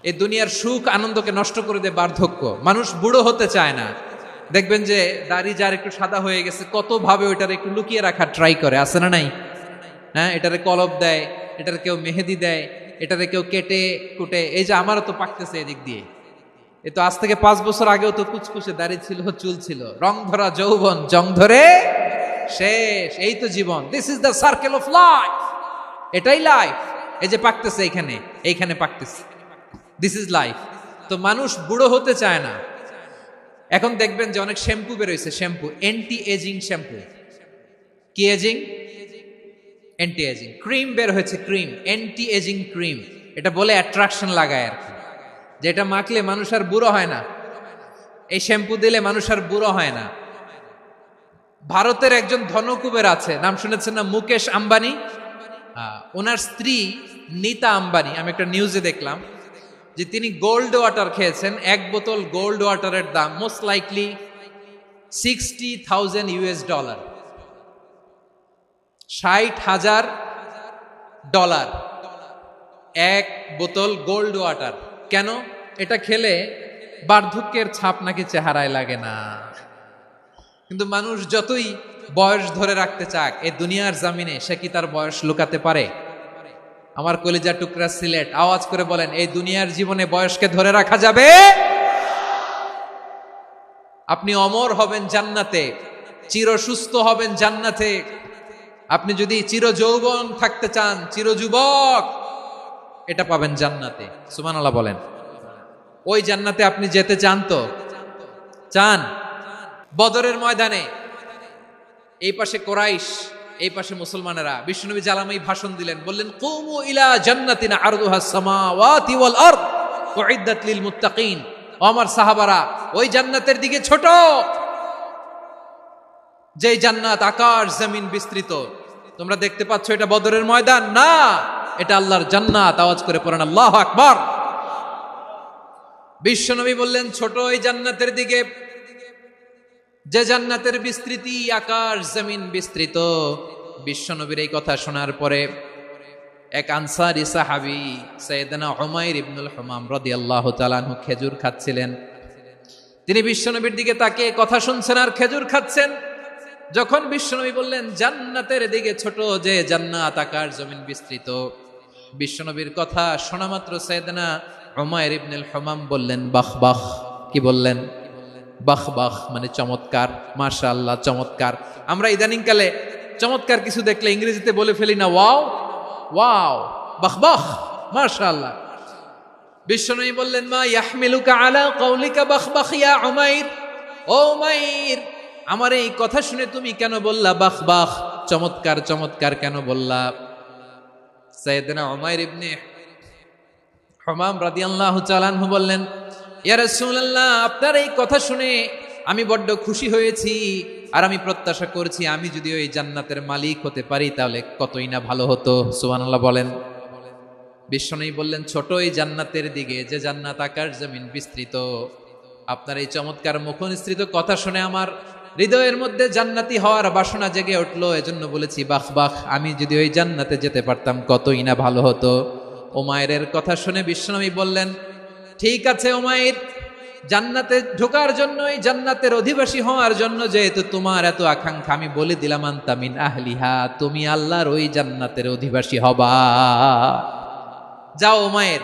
এই দুনিয়ার সুখ আনন্দকে নষ্ট করে দেয় বার্ধক্য। মানুষ বুড়ো হতে চায় না। দেখবেন যে দাড়ি যার একটু সাদা হয়ে গেছে কত ভাবে ওইটার একটু লুকিয়ে রাখার ট্রাই করে, আছে না নাই? হ্যাঁ, এটারে কলপ দেয়, এটার কেউ মেহেদি দেয়, এটারে কেউ কেটে কুটে। এই যে আমারও তো পাকতেছে এদিক দিয়ে, এ তো আজ থেকে 5 বছর আগেও তো কুচকুচে দাড়ি ছিল, চুল ছিল, রং ধরা যৌবন জং ধরে শেষ। এই তো জীবন, this is the circle of life, এটাই লাইফ। এই যে পাকতেছে এইখানে, এইখানে পাকতেছে, দিস ইজ লাইফ। তো মানুষ বুড়ো হতে চায় না। এখন দেখবেন যে অনেক শ্যাম্পু বেরোইছে, শ্যাম্পু অ্যান্টি এজিং শ্যাম্পু। কি এজিং? Anti ageing. ক্রিম বের হয়েছে, ক্রিম অ্যান্টি এজিং ক্রিম। এটা বলে অ্যাট্রাকশন লাগায় আর কি, যেটা মাখলে মানুষ আর বুড়ো হয় না। এই শ্যাম্পু দিলে মানুষ আর বুড়ো হয় না। ভারতের একজন ধনকুবের আছে, নাম শুনেছেন না? মুকেশ আম্বানি। ওনার স্ত্রী নীতা আম্বানি, আমি একটা নিউজে দেখলাম যে তিনি গোল্ড ওয়াটার খেয়েছেন। 1 বোতল গোল্ড ওয়াটারের দাম মোস্ট লাইকলি $60,000, $60,000 1 বোতল গোল্ড ওয়াটার। কেন? এটা খেলে বার্ধক্যের ছাপ নাকি চেহারায় লাগে না। কিন্তু মানুষ যতই বয়স ধরে রাখতে চাক এই দুনিয়ার জামিনে, সে কি তার বয়স লুকাতে পারে? আমার কলিজার টুকরা সিলেট, আওয়াজ করে বলেন, এই দুনিয়ার জীবনে বয়সকে ধরে রাখা যাবে? আপনি অমর হবেন জান্নাতে, চির সুস্থ হবেন জান্নাতে। আপনি যদি চির যৌবন থাকতে চান, চির যুবক, এটা পাবেন জান্নাতে। সুবহানাল্লাহ বলেন। ওই জান্নাতে আপনি যেতে চান তো? চান? বদরের ময়দানে এই পাশে কোরাইশ, এই পাশে মুসলমানেরা। বিশ্বনবী জালামাই ভাষণ দিলেন, বললেন, কুমু ইলা জান্নাতিন আরদুহাস সামাওয়াতি ওয়াল আরদ উইদ্দাত লিল মুত্তাকিন। ও আমার সাহাবারা, ওই জান্নাতের দিকে ছোট, যেই জান্নাত আকাশ জমিন বিস্তৃত। তোমরা দেখতে পাচ্ছ এটা বদরের ময়দান না, এটা আল্লাহর জান্নাত। আওয়াজ করে পড়েন আল্লাহু আকবার। বিশ্বনবী বললেন, ছোট ওই জান্নাতের দিকে, যে জান্নাতের বিস্তৃতি আকাশ জমিন বিস্তৃত। বিশ্বনবীর এই কথা শোনার পরে এক আনসারী সাহাবী সাইয়েদনা উমাইর ইবনুল হুমাম রাদিয়াল্লাহু তাআলা আনহু খেজুর খাচ্ছিলেন। তিনি বিশ্বনবীর দিকে তাকিয়ে কথা শুনছেন আর খেজুর খাচ্ছেন। যখন বিশ্বনবী বললেন জান্নাতের দিকে ছোট, যে জান্নাত আকাশ জমিন বিস্তৃত, বিশ্বনবীর কথা শোনা মাত্র সাইয়েদনা উমাইর ইবনুল হুমাম বললেন বাহ বাহ। কি বললেন? বাহ বাহ, মানে চমৎকার, মাশাআল্লাহ, চমৎকার। আমরা ইদানিং কালে চমৎকার কিছু দেখলে ইংরেজিতে বলে ফেলি না, ওয়াও ওয়াও, বাহ বাহ, মাশাআল্লাহ। বিশ্বনবী বললেন, মা ইয়াহমিলুকা আলা কওলিকা বাহ বাহ ইয়া উমাইর। ও উমাইর, আমার এই কথা শুনে তুমি কেন বললা বাহ বাহ, চমৎকার চমৎকার কেন বললা? সাইয়েদনা উমাইর ইবনে হুমাম রাদিয়াল্লাহু তাআলা আনহু বললেন, ইয়া রাসূলুল্লাহ, আপনার এই কথা শুনে আমি বড্ড খুশি হয়েছি, আর আমি প্রত্যাশা করছি আমি যদি ওই জান্নাতের মালিক হতে পারি তাহলে কতই না ভালো হতো। সুবহানাল্লাহ বলেন। বিশ্বনবী বললেন, ছোট এই জান্নাতের দিকে, যে জান্নাত আকাশ জমিন বিস্তৃত। আপনার এই চমৎকার মুখনিসৃত কথা শুনে আমার হৃদয়ের মধ্যে জান্নাতি হওয়ার বাসনা জেগে উঠলো, এজন্য বলেছি বাহ বাহ, আমি যদি ওই জান্নাতে যেতে পারতাম কতই না ভালো হতো। উমাইরের কথা শুনে বিশ্বনবী বললেন, ঠিক আছে উমাইর, জান্নাতে ঢোকার জন্য, এই জান্নাতের অধিবাসী হওয়ার জন্য যেহেতু তোমার এত আকাঙ্ক্ষা, আমি বলে দিলাম আনতা মিন আহলিহা, তুমি আল্লাহর ওই জান্নাতের অধিবাসী হবা। যাও উমাইর,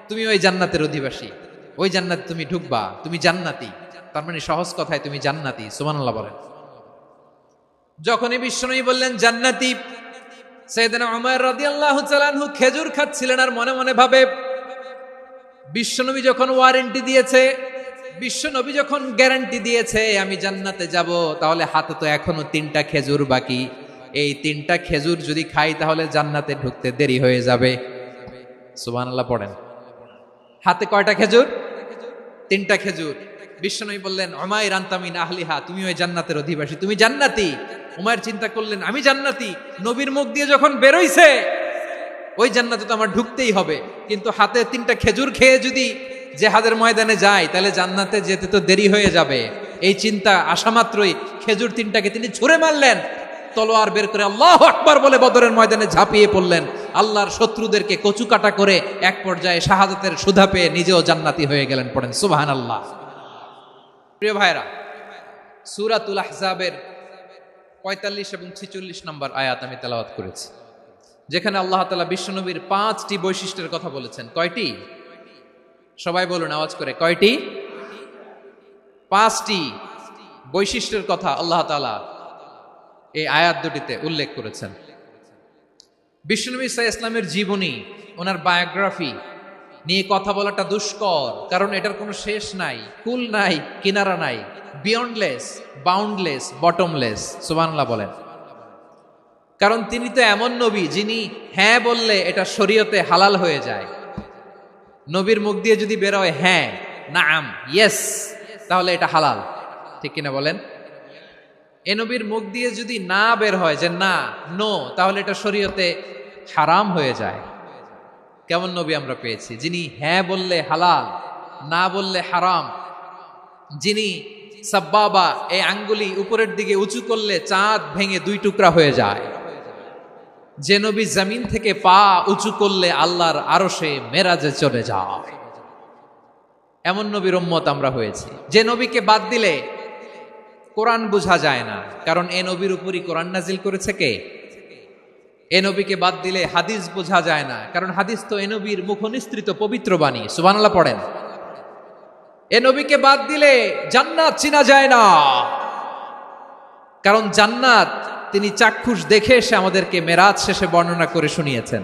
তুমি ওই জান্নাতের অধিবাসী, ওই জান্নাতে তুমি ঢুকবা, তুমি জান্নাতি। তার মানে সহজ কথায় তুমি জান্নাতি। সুবহানাল্লাহ বলেন। যখনই বিশ্বনবী বললেন জান্নাতি, সাইয়েদনা উমাইর রাদিয়াল্লাহু তাআলা আনহু খেজুর খাচ্ছিলেন আর মনে মনে ভাবে, বিশ্বনবী যখন ওয়ারেন্টি দিয়েছে, বিশ্বনবী যখন গ্যারান্টি দিয়েছে আমি জান্নাতে যাব, তাহলে হাতে তো এখনো 3টা খেজুর বাকি। এই 3টা খেজুর যদি খাই তাহলে জান্নাতে ঢুকতে দেরি হয়ে যাবে। সুবহানাল্লাহ পড়েন। হাতে কয়টা খেজুর? 3টা খেজুর। বিশ্বনবী বললেন, উমাইর আনতা মিন আহলিহা, তুমি ওই জান্নাতের অধিবাসী, তুমি জান্নাতি। উমাইর চিন্তা করলেন, আমি জান্নাতি, নবীর মুখ দিয়ে যখন বেরোইছে ওই জান্নাতে তো আমার ঢুকতেই হবে, কিন্তু হাতে 3টা খেজুর খেয়ে যদি জিহাদের ময়দানে যায় তাহলে জান্নাতে যেতে তো দেরি হয়ে যাবে। এই চিন্তা আসা মাত্রই খেজুর 3টাকে তিনি ছুঁড়ে মারলেন তলোয়ার বের করে আল্লাহু আকবার বলে বদরের ময়দানে ঝাঁপিয়ে পড়লেন। আল্লাহর শত্রুদেরকে কচুকাটা করে এক পর্যায়ে শাহাদাতের সুধা পেয়ে নিজেও জান্নাতি হয়ে গেলেন। পড়েন সুবহানাল্লাহ। প্রিয় ভাইরা, সূরাতুল আহজাবের ৪৫ এবং ৪৬ নম্বর আয়াত আমি তেলাওয়াত করেছি, যেখানে আল্লাহ তাআলা বিশ্বনবীর ৫টি বৈশিষ্ট্যের কথা বলেছেন। কয়টি? সবাই বলুন আওয়াজ করে, কয়টি? ৫টি বৈশিষ্ট্যের কথা আল্লাহ তাআলা এই আয়াত দুটিতে উল্লেখ করেছেন। বিশ্বনবী সাল্লাল্লাহু আলাইহি ওয়াসাল্লামের জীবনী, ওনার বায়োগ্রাফি নিয়ে কথা বলাটা দুষ্কর, কারণ এটার কোনো শেষ নাই, কুল নাই, কিনারা নাই, বিয়ন্ডলেস, বাউন্ডলেস, বটমলেস। সুবহানাল্লাহ বলেন। কারণ তিনি তো এমন নবী যিনি হ্যাঁ বললে এটা শরীয়তে হালাল হয়ে যায়। নবীর মুখ দিয়ে যদি বের হয় হ্যাঁ, নাম, ইয়েস, তাহলে এটা হালাল। ঠিক কিনা বলেন? এ নবীর মুখ দিয়ে যদি না বের হয় যে না, নো, তাহলে এটা শরীয়তে হারাম হয়ে যায়। কেমন নবী আমরা পেয়েছি, যিনি হ্যাঁ বললে হালাল, না বললে হারাম, যিনি সাব্বাবা, এই আঙ্গুলি উপরের দিকে উঁচু করলে চাঁদ ভেঙে 2 টুকরা হয়ে যায়, যে নবী জমিন থেকে পা উঁচু করলে আল্লাহর আরশে মেরাজে চলে যায়, এমন নবীর উম্মত আমরা হয়েছি। যে নবীকে বাদ দিলে কোরআন বোঝা যায় না, কারণ এ নবীর উপরই কোরআন নাজিল করেছে কে? এ নবীকে বাদ দিলে হাদিস বোঝা যায় না, কারণ হাদিস তো এ নবীর মুখনিসৃত পবিত্র বাণী। সুবহানাল্লাহ পড়েন। এ নবীকে বাদ দিলে জান্নাত চিনা যায় না, কারণ জান্নাত তিনি চাক্ষুষ দেখে এসে আমাদেরকে মেরাজ শেষে বর্ণনা করে শুনিয়েছেন।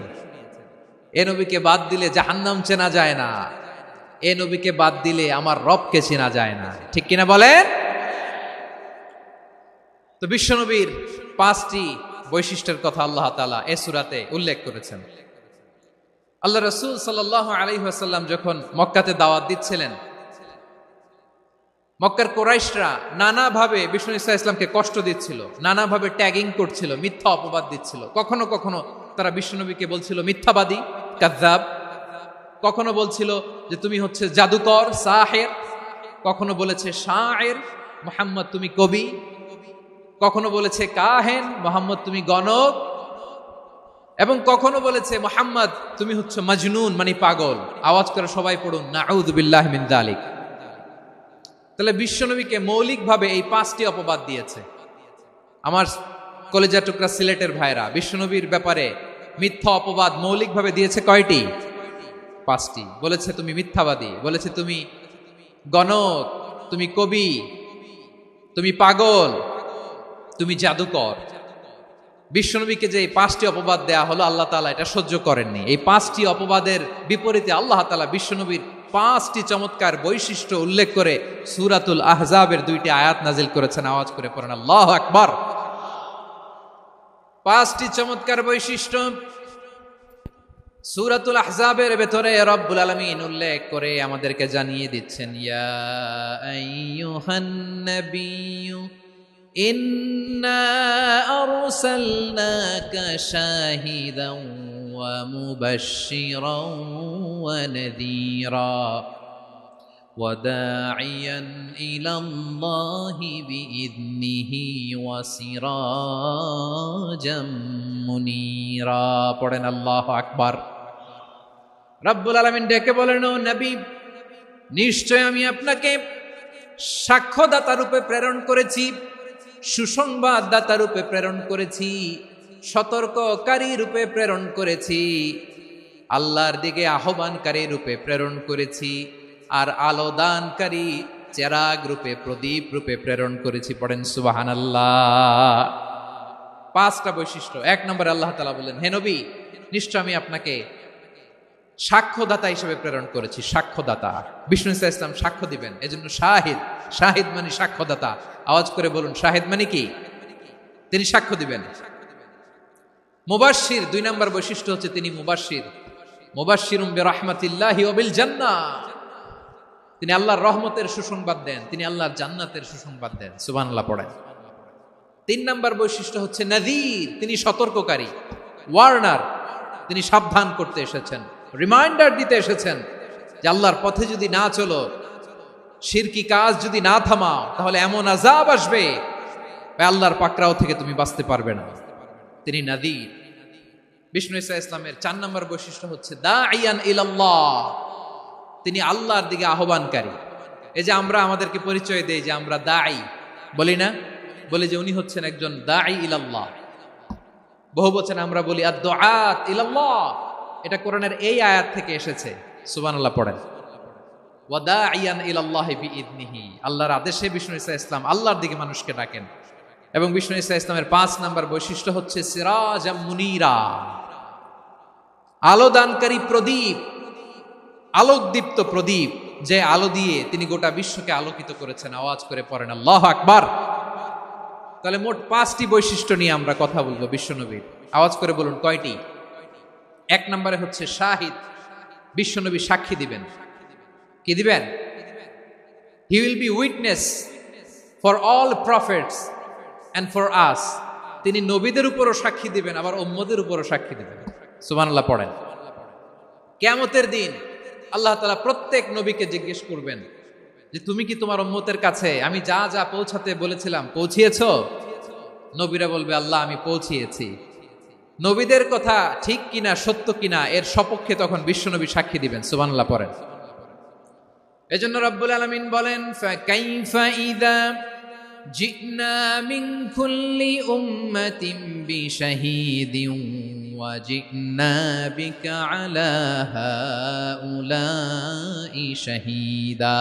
এ নবীকে বাদ দিলে জাহান্নাম চেনা যায় না, এ নবীকে বাদ দিলে আমার রবকে চেনা যায় না। ঠিক কিনা বলেন? তো বিশ্বনবীর 5টি বৈশিষ্ট্যের কথা আল্লাহ তাআলা এই সূরাতে উল্লেখ করেছেন। আল্লাহ রাসূল সাল্লাল্লাহু আলাইহি ওয়াসাল্লাম যখন মক্কাতে দাওয়াত দিচ্ছিলেন, মক্কার কুরাইশরা নানাভাবে বিষ্ণু ঈসা ইসলামকে কষ্ট দিচ্ছিল, নানাভাবে ট্যাগিং করছিল, মিথ্যা অপবাদ দিচ্ছিল। কখনো কখনো তারা বিশ্বনবীকে বলছিল মিথ্যাবাদী, কাযযাব। কখনো বলছিল যে তুমি হচ্ছে জাদুকর, সাহের। কখনো বলেছে শায়ের, মুহাম্মদ তুমি কবি। কখনো বলেছে কাহেন, মুহাম্মদ তুমি গণক। এবং কখনো বলেছে মুহাম্মদ তুমি হচ্ছে মাজনুন, মানে পাগল। আওয়াজ করে সবাই পড়ুন নাউযু বিল্লাহি মিন যালিক। তাহলে বিশ্বনবীকে মৌলিকভাবে এই 5টি অপবাদ দিয়েছে। আমার কলেজা টুকরা সিলেটের ভাইরা, বিশ্বনবীর ব্যাপারে মিথ্যা অপবাদ মৌলিকভাবে দিয়েছে কয়টি? 5টি। বলেছে তুমি মিথ্যাবাদী, বলেছে তুমি গণক, তুমি কবি, তুমি পাগল, তুমি জাদুকর। বিশ্বনবীকে যে এই 5টি অপবাদ দেয়া হলো, আল্লাহ তাআলা এটা সহ্য করেননি। এই 5টি অপবাদের বিপরীতে আল্লাহ তাআলা বিশ্বনবীর 5টি চমৎকার বৈশিষ্ট্য উল্লেখ করে সূরাতুল আহজাবের 2টি আয়াত নাজিল করেছেন। আওয়াজ করে পড়েন আল্লাহু আকবার। 5টি চমৎকার বৈশিষ্ট্য সূরাতুল আহজাবের ভেতরে রব্বুল আলামিন উল্লেখ করে আমাদেরকে জানিয়ে দিচ্ছেন, ইয়া আইয়ুহান নাবিয়্যু ইন্না আরসালনাকা শাহিদান ওয়া মুবাশশিরান ওয়া নাযীরা ওয়া দাঈয়ান ইলাল্লাহি বিইذনিহি ওয়া সিরাজাম মুনীরা। পড়েন আল্লাহু আকবার। রব্বুল আলামিন ডেকে বলেন, ও নবী, নিশ্চয় আমি আপনাকে সাক্ষ্যদাতা রূপে প্রেরণ করেছি, সুসংবাদদাতা রূপে প্রেরণ করেছি, সতর্ককারী রূপে প্রেরণ করেছি, আল্লাহর দিকে আহ্বানকারী রূপে প্রেরণ করেছি, আর আলোদানকারী চেরাগ রূপে, প্রদীপ রূপে প্রেরণ করেছি। পড়েন সুবহানাল্লাহ। 5টা বৈশিষ্ট্য। 1 নম্বরে আল্লাহ তাআলা বললেন, হে নবী, নিশ্চয় আমি আপনাকে সাক্ষ্যদাতা হিসেবে প্রেরণ করেছি। সাক্ষ্যদাতা, বিষ্ণু ঈসা ইসলাম সাক্ষ্য দিবেন, এজন্য শাহিদ। শাহিদ মানে সাক্ষ্যদাতা। আওয়াজ করে বলুন, শাহিদ মানে কি? তিনি সাক্ষ্য দিবেন। মুবাশশির, 2 নম্বর বৈশিষ্ট্য হচ্ছে তিনি মুবাশশির। মুবাশশিরুম বিরাহমাতিল্লাহি ওয়া বিল জান্নাহ। তিনি আল্লাহর রহমতের সুসংবাদ দেন, তিনি আল্লাহর জান্নাতের সুসংবাদ দেন। সুবহানাল্লাহ পড়েন। 3 নম্বর বৈশিষ্ট্য হচ্ছে নাযীর, তিনি সতর্ককারী, ওয়ার্নার। তিনি সাবধান করতে এসেছেন, রিমাইন্ডার দিতে এসেছেন যে আল্লাহর পথে যদি না চলো, শিরকি কাজ যদি না থামাও, তাহলে এমন আযাব আসবে আল্লাহর পাকড়াও থেকে তুমি বাঁচতে পারবে না। তিনি নাযীর। বিষ্ণু ঈসা ইসলামের 4 নম্বর বৈশিষ্ট্য হচ্ছে দাঈয়ান ইলাল্লাহ, তিনি আল্লাহর দিকে আহ্বানকারী। এই যে আমরা আমাদেরকে পরিচয় দেই যে আমরা দাঈ, বলি না? বলি যে উনি হচ্ছেন একজন দাঈ ইলাল্লাহ। বহু বচনে আমরা বলি আদ-দুআত ইলাল্লাহ, এটা কোরআনের এই আয়াত থেকে এসেছে। সুবহানাল্লাহ পড়েন। ওয়া দাঈয়ান ইলাল্লাহি বিইذনিহি, আল্লাহর আদেশে বিষ্ণু ঈসা ইসলাম আল্লাহর দিকে মানুষকে ডাকেন। এবং বিষ্ণু ঈসা ইসলামের 5 নম্বর বৈশিষ্ট্য হচ্ছে সিরাজাম মুনীরা, আলো দানকারী প্রদীপ, আলোকদীপ্ত প্রদীপ, যে আলো দিয়ে তিনি গোটা বিশ্বকে আলোকিত করেছেন। আওয়াজ করে পড়েন আল্লাহু আকবার। তাহলে মোট 5টি বৈশিষ্ট্য নিয়ে আমরা কথা বলবো বিশ্বনবীর। আওয়াজ করে বলুন কয়টি? 1 নম্বরে হচ্ছে শাহিদ, বিশ্বনবী সাক্ষী দিবেন। কি দিবেন? He will be witness for all prophets and for us, তিনি নবীদের উপরও সাক্ষী দিবেন, আবার উম্মতের উপরও সাক্ষী দিবেন। সুবহানাল্লাহ পড়েন। কিয়ামতের দিন আল্লাহ তাআলা প্রত্যেক নবীকে জিজ্ঞেস করবেন যে তুমি কি তোমার উম্মতের কাছে আমি যা যা পৌঁছাতে বলেছিলাম পৌঁছিয়েছো? নবীরা বলবে আল্লাহ আমি পৌঁছিয়েছি। নবীদের কথা ঠিক কিনা, সত্য কিনা, এর সপক্ষে তখন বিশ্বনবী সাক্ষী দিবেন। সুবহানাল্লাহ পড়েন। এজন্য রব্বুল আলামিন বলেন ফাকাইফা ইযা জিনা মিন কুল্লি উম্মাতিন বিশাহীদিন ওয়া জিনা বিকা আলা হাউলাই শাহীদা,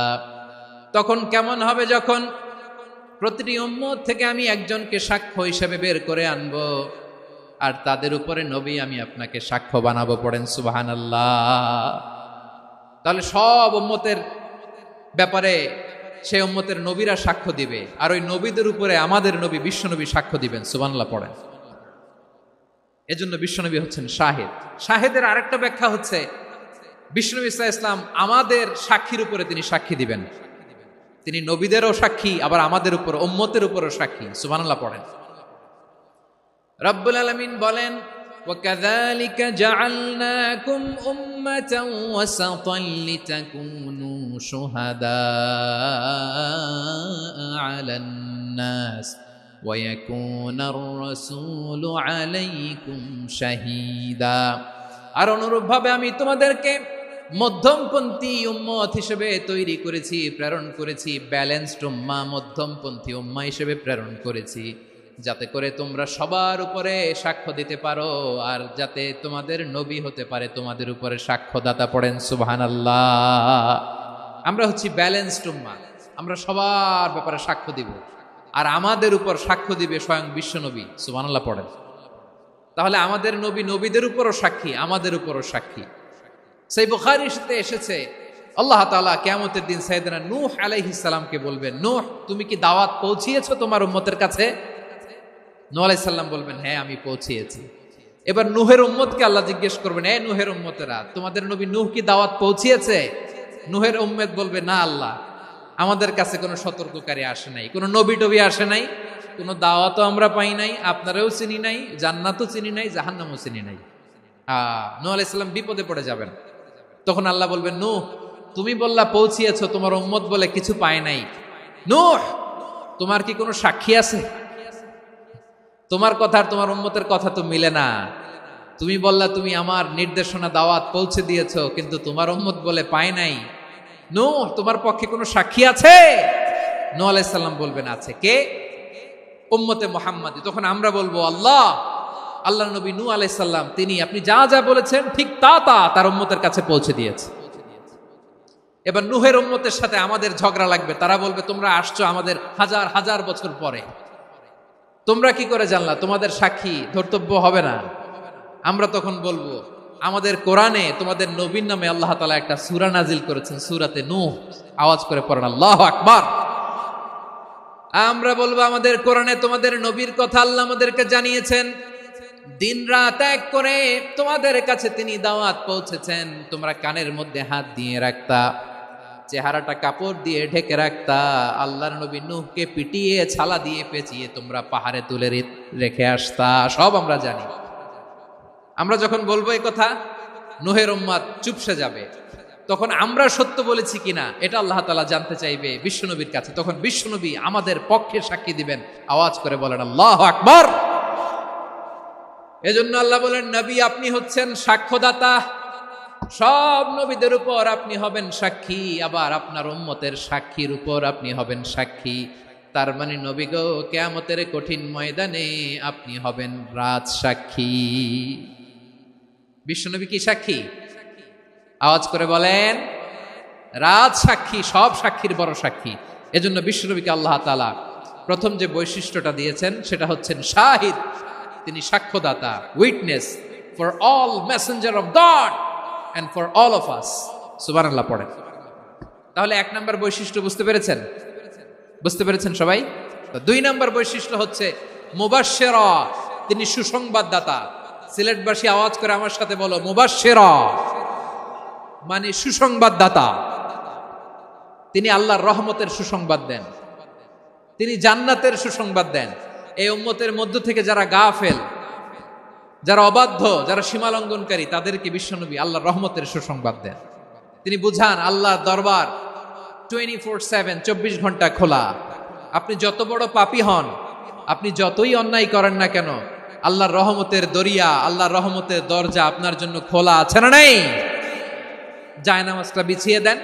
তখন কেমন হবে যখন প্রতিটি উম্মত থেকে আমি একজনকে সাক্ষ্য হিসেবে বের করে আনবো, আর তাদের উপরে নবী আমি আপনাকে সাক্ষ্য বানাবো। পড়েন সুবহানাল্লাহ। তাহলে সব উম্মতের ব্যাপারে সেই উম্মতের নবীরা সাক্ষ্য দিবে, আর ওই নবীদের উপরে আমাদের নবী বিশ্বনবী সাক্ষ্য দিবেন। সুবহানাল্লাহ পড়েন। এজন্য বিশ্বনবী হচ্ছেন শাহিদ। শাহিদের আরেকটা ব্যাখ্যা হচ্ছে বিশ্বনবী সাল্লাল্লাহু আলাইহি ওয়াসাল্লাম আমাদের সাক্ষীর উপরে তিনি সাক্ষী দিবেন। তিনি নবীদেরও সাক্ষী, আবার আমাদের উপর উম্মতের উপরও সাক্ষী। সুবহানাল্লাহ পড়েন। রব্বুল আলামিন বলেন وَكَذَلِكَ جَعَلْنَاكُمْ أُمَّةً وَسَطًا لِتَكُونُوا شُهَدَاءَ عَلَى النَّاسِ وَيَكُونَ الرَّسُولُ عَلَيْكُمْ شَهِيدًا। আর অনুরূপভাবে আমি তোমাদেরকে মধ্যমপন্থী উম্মত হিসেবে তৈরি করেছি, প্রেরণ করেছি। ব্যালেন্সড উম্মাহ, মধ্যমপন্থী উম্মাহ হিসেবে প্রেরণ করেছি, যাতে করে তোমরা সবার উপরে সাক্ষ্য দিতে পারো, আর যাতে তোমাদের নবী হতে পারে তোমাদের উপরে সাক্ষ্যদাতা। পড়েন সুবহানাল্লাহ। আমরা হচ্ছি ব্যালেন্সড উম্মাহ, আমরা সবার ব্যাপারে সাক্ষ্য দিব, আর আমাদের উপর সাক্ষ্য দিবে স্বয়ং বিশ্বনবী। সুবহানাল্লাহ পড়েন। তাহলে আমাদের নবী নবীদের উপরও সাক্ষী, আমাদের উপরও সাক্ষী। সেই বুখারীর সাথে এসেছে আল্লাহ তাআলা কিয়ামতের দিন সাইয়েদনা নূহ আলাইহিস সালামকে বলবেন, নূহ তুমি কি দাওয়াত পৌঁছিয়েছো তোমার উম্মতের কাছে? নূহ আলাইহিস সালাম বলবেন হ্যাঁ আমি পৌঁছিয়েছি। এবার নূহের উম্মতকে আল্লাহ জিজ্ঞেস করবেন, এ নূহের উম্মতেরা তোমাদের নবী নূহ কি দাওয়াত পৌঁছিয়েছে? নূহের উম্মত বলবে না আল্লাহ, আমাদের কাছে কোনো সতর্ককারী আসে নাই, কোনো নবী টবি আসে নাই, কোনো দাওয়াতও আমরা পাই নাই, আপনারাও চিনি নাই, জান্নাতও চিনি নাই, জাহান্নামও চিনি নাই। নূহ আলাইহিস সালাম বিপদে পড়ে যাবেন। তখন আল্লাহ বলবেন নূহ তুমি বললা পৌঁছিয়েছো, তোমার উম্মত বলে কিছু পায় নাই। নূহ তোমার কি কোনো সাক্ষী আছে? তোমার কথা আর তোমার উম্মতের কথা তো মিলে না। তুমি বললা তুমি আমার নির্দেশনা দাওয়াত পৌঁছে দিয়েছো, কিন্তু তোমার উম্মত বলে পায় নাই। নূহ তোমার পক্ষে কোনো সাক্ষী আছে? নূহ আলাইহিস সালাম বলবেন আছে। কে? উম্মতে মুহাম্মাদী। তখন আমরা বলবো আল্লাহ নবী নূহ আলাইহিস সালাম তিনি আপনি যা যা বলেছেন ঠিক তা তার উম্মতের কাছে পৌঁছে দিয়েছে। এবার নূহের উম্মতের সাথে আমাদের ঝগড়া লাগবে। তারা বলবে তোমরা আসছো আমাদের হাজার হাজার বছর পরে, তোমরা কি করে জানলা? তোমাদের সাক্ষী ধর্তব্য হবে না। আমরা তখন বলবো আমাদের কোরআনে তোমাদের নবীর নামে আল্লাহ তাআলা একটা সূরা নাজিল করেছেন, সূরাতে নূহ। আওয়াজ করে পড়েন আল্লাহু আকবার। আমরা বলবো আমাদের কোরআনে তোমাদের নবীর কথা আল্লাহ আমাদেরকে জানিয়েছেন, দিন রাত এক করে তোমাদের কাছে তিনি দাওয়াত পৌঁছেছেন। তোমরা কানের মধ্যে হাত দিয়ে রাখতা, চেহারাটা কাপড় দিয়ে ঢেকে রাখতা, আল্লাহর নবী নূহকে পিটিয়ে ছালা দিয়ে পেঁচিয়ে তোমরা পাহাড়ে তুলে রেখে আসতা। সব আমরা জানি। আমরা যখন বলবো এই কথা, নূহের উম্মত চুপসে যাবে। তখন আমরা সত্য বলেছি কিনা এটা আল্লাহ তাআলা জানতে চাইবে বিশ্বনবীর কাছে। তখন বিশ্বনবী আমাদের পক্ষে সাক্ষী দিবেন। আওয়াজ করে বলেন আল্লাহু আকবার। এজন্য আল্লাহ বলেন, নবী আপনি হচ্ছেন সাক্ষ্যদাতা, সব নবীদের উপর আপনি হবেন সাক্ষী, আবার আপনার উম্মতের সাক্ষীর উপর আপনি হবেন সাক্ষী। তার মানে নবী গো, কিয়ামতের কঠিন ময়দানে আপনি হবেন রাজ সাক্ষী। বিশ্বনবী কি সাক্ষী? আওয়াজ করে বলেন, রাজ সাক্ষী, সব সাক্ষীর বড় সাক্ষী। এজন্য বিশ্বনবীকে আল্লাহ তাআলা প্রথম যে বৈশিষ্ট্যটা দিয়েছেন সেটা হচ্ছেন শাহিদ। তিনি সাক্ষ্যদাতা, witness for all messenger of God and for all of us. সুবহানাল্লাহ পড়েন। তাহলে এক নম্বর বৈশিষ্ট্য বুঝতে পেরেছেন? বুঝতে পেরেছেন সবাই? তো দুই নম্বর বৈশিষ্ট্য হচ্ছে মুবাশশিরা, তিনি সুসংবাদদাতা। সিলেটবাসী আওয়াজ করে আমার সাথে বলো, মুবাশশিরা মানে সুসংবাদদাতা। তিনি আল্লাহর রহমতের সুসংবাদ দেন, তিনি জান্নাতের সুসংবাদ দেন। এই উম্মতের মধ্য থেকে যারা গাফেল, যারা অবাধ্য, যারা সীমালঙ্ঘনকারী, তাদেরকে বিশ্বনবী আল্লাহর রহমতের সুসংবাদ দেন। তিনি বুঝান আল্লাহর দরবার 24/7, 24 ঘন্টা খোলা। আপনি যত বড় পাপী হন, আপনি যতই অন্যায় করেন না কেন, আল্লাহর রহমতের দরিয়া, আল্লাহর রহমতের দরজা আপনার জন্য খোলা আছে না নাই? জায়নামাজটা বিছিয়ে দেন,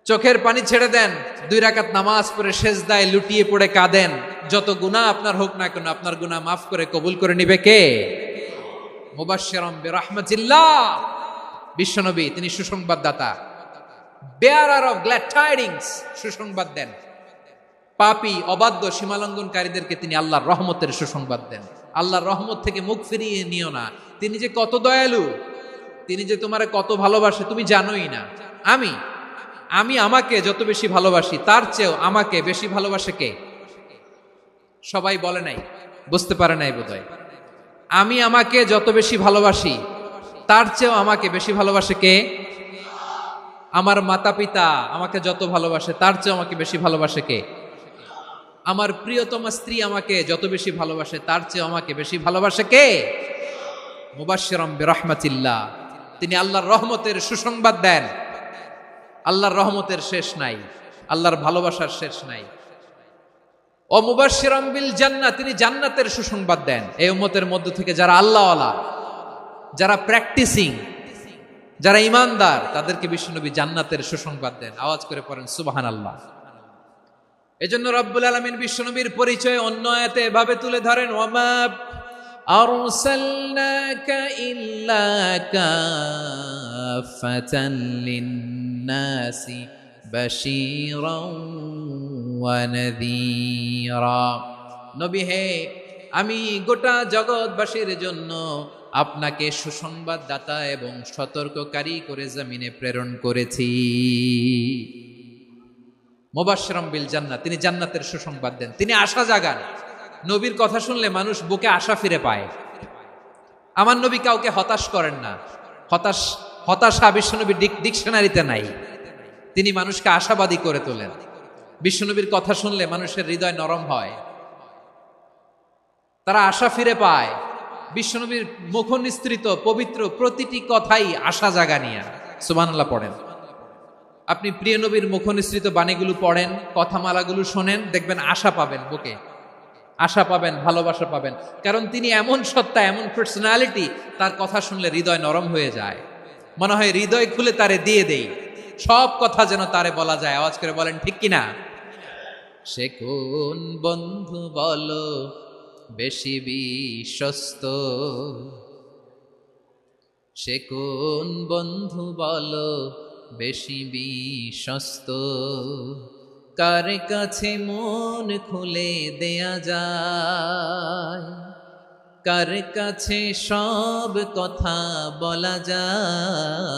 চোখের পানি ছেড়ে দেন, 2 রাকাত নামাজ পড়ে সেজদায় লুটিয়ে পড়ে কাঁদেন। যত গুনাহ আপনার হোক না কেন, আপনার গুনাহ মাফ করে কবুল করে নিবে কে? মুবাশশিরাম বিরহমাতিল্লাহ। বিশ্বনবী তিনি সুসংবাদদাতা, বেয়ারার অফ গ্ল্যাড টাইডিংস, সুসংবাদ দেন। পাপী, অবাধ্য, সীমালঙ্ঘনকারীদেরকে তিনি আল্লাহর রহমতের সুসংবাদ দেন। আল্লাহর রহমত থেকে মুখ ফিরিয়ে নিও না। তিনি যে কত দয়ালু, তিনি যে তোমারে কত ভালোবাসে তুমি জানোই না। আমি আমাকে যত বেশি ভালোবাসি, তার চেয়েও আমাকে বেশি ভালোবাসে কে? সবাই বলে নাই, বুঝতে পারে নাই বোধহয়। আমি আমাকে যত বেশি ভালোবাসি, তার চেয়েও আমাকে বেশি ভালোবাসে কে? আমার মাতা পিতা আমাকে যত ভালোবাসে, তার চেয়েও আমাকে বেশি ভালোবাসে কে? আমার প্রিয়তমা স্ত্রী আমাকে যত বেশি ভালোবাসে, তার চেয়েও আমাকে বেশি ভালোবাসে কে? মুবাশশিরাম বিরহমাতিল্লাহ। তিনি আল্লাহর রহমতের সুসংবাদ দেন। আল্লাহর রহমতের শেষ নাই, আল্লাহর ভালোবাসার শেষ নাই। ও মুবাশশিরাম বিল জান্নাহ, তিনি জান্নাতের সুসংবাদ দেন। এই উম্মতের মধ্য থেকে যারা আল্লাহওয়ালা, যারা প্র্যাকটিসিং, যারা ইমানদার, তাদেরকে বিশ্বনবী জান্নাতের সুসংবাদ দেন। আওয়াজ করে পড়েন সুবহানাল্লাহ। এজন্য রব্বুল আলামিন বিশ্বনবীর পরিচয় অন্য আয়াতে এভাবে তুলে ধরেন, ওয়ামা আরসালনাকা ইল্লা কাফাতান লিন-নাসি বাশীরাও ওয়া নাযীরা। নবী হে, আমি গোটা জগৎবাসীর জন্য আপনাকে সুসংবাদদাতা এবং সতর্ককারী করে জমিনে প্রেরণ করেছি। মুবাশশিরাম বিল জান্নাহ, তিনি জান্নাতের সুসংবাদ দেন, তিনি আশা জাগান। নবীর কথা শুনলে মানুষ বুকে আশা ফিরে পায়। আমার নবী কাউকে হতাশ করেন না। হতাশা বিশ্বনবীর ডিকশনারিতে নাই। তিনি মানুষকে আশাবাদী করে তোলেন। বিশ্বনবীর কথা শুনলে মানুষের হৃদয় নরম হয়, তারা আশা ফিরে পায়। বিশ্বনবীর মুখ নিঃসৃত পবিত্র প্রতিটি কথাই আশা জাগানিয়া। সুবহানাল্লাহ পড়েন। আপনি প্রিয় নবীর মুখ নিঃসৃত বাণীগুলো পড়েন, কথামালাগুলো শোনেন, দেখবেন আশা পাবেন, বুকে আশা পাবেন, ভালোবাসা পাবেন। কারণ তিনি এমন সত্তা, এমন পার্সোনালিটি, তার কথা শুনলে হৃদয় নরম হয়ে যায়। মনে হয় হৃদয় খুলে তারে দিয়ে দেই, সব কথা যেন তারে বলা যায়। আওয়াজ করে বলেন ঠিক কিনা? সে কোন বন্ধু বলো বেশি বিশ্বস্ত, সে কোন বন্ধু বলো বেশি বিশ্বস্ত, কার কাছে মন খুলে দেয়া যায়, কার কাছে সব কথা বলা যায়,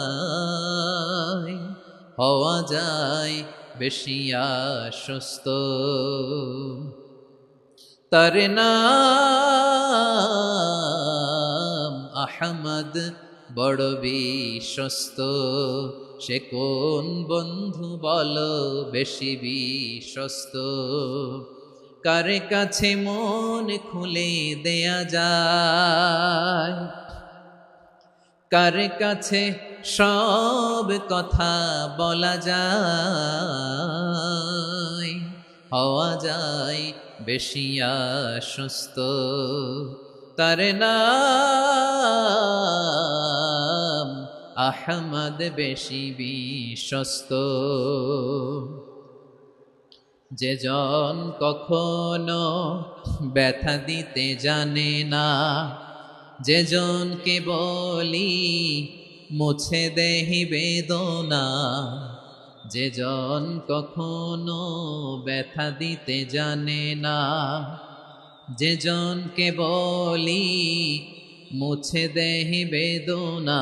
হওয়া যায় বেশি আশ্বস্ত। তার নাম আহমদ, বড় বিশ্বস্ত। সে কোন বন্ধু বলো বেশি বিশ্বস্ত, কার কাছে মন খুলে দেয়া যায়, কার কাছে সব কথা বলা যায়, হওয়া যায় বেশি আশ্বস্ত, তার নাম আহমদ বেশি বিশ্বস্ত। যে জন কখনো ব্যথা দিতে জানে না, যে জনকে বলি মুছে দেহি বেদনা, যে জন কখনো ব্যথা দিতে জানে না, যে জনকে বলি মুছে দেহি বেদনা,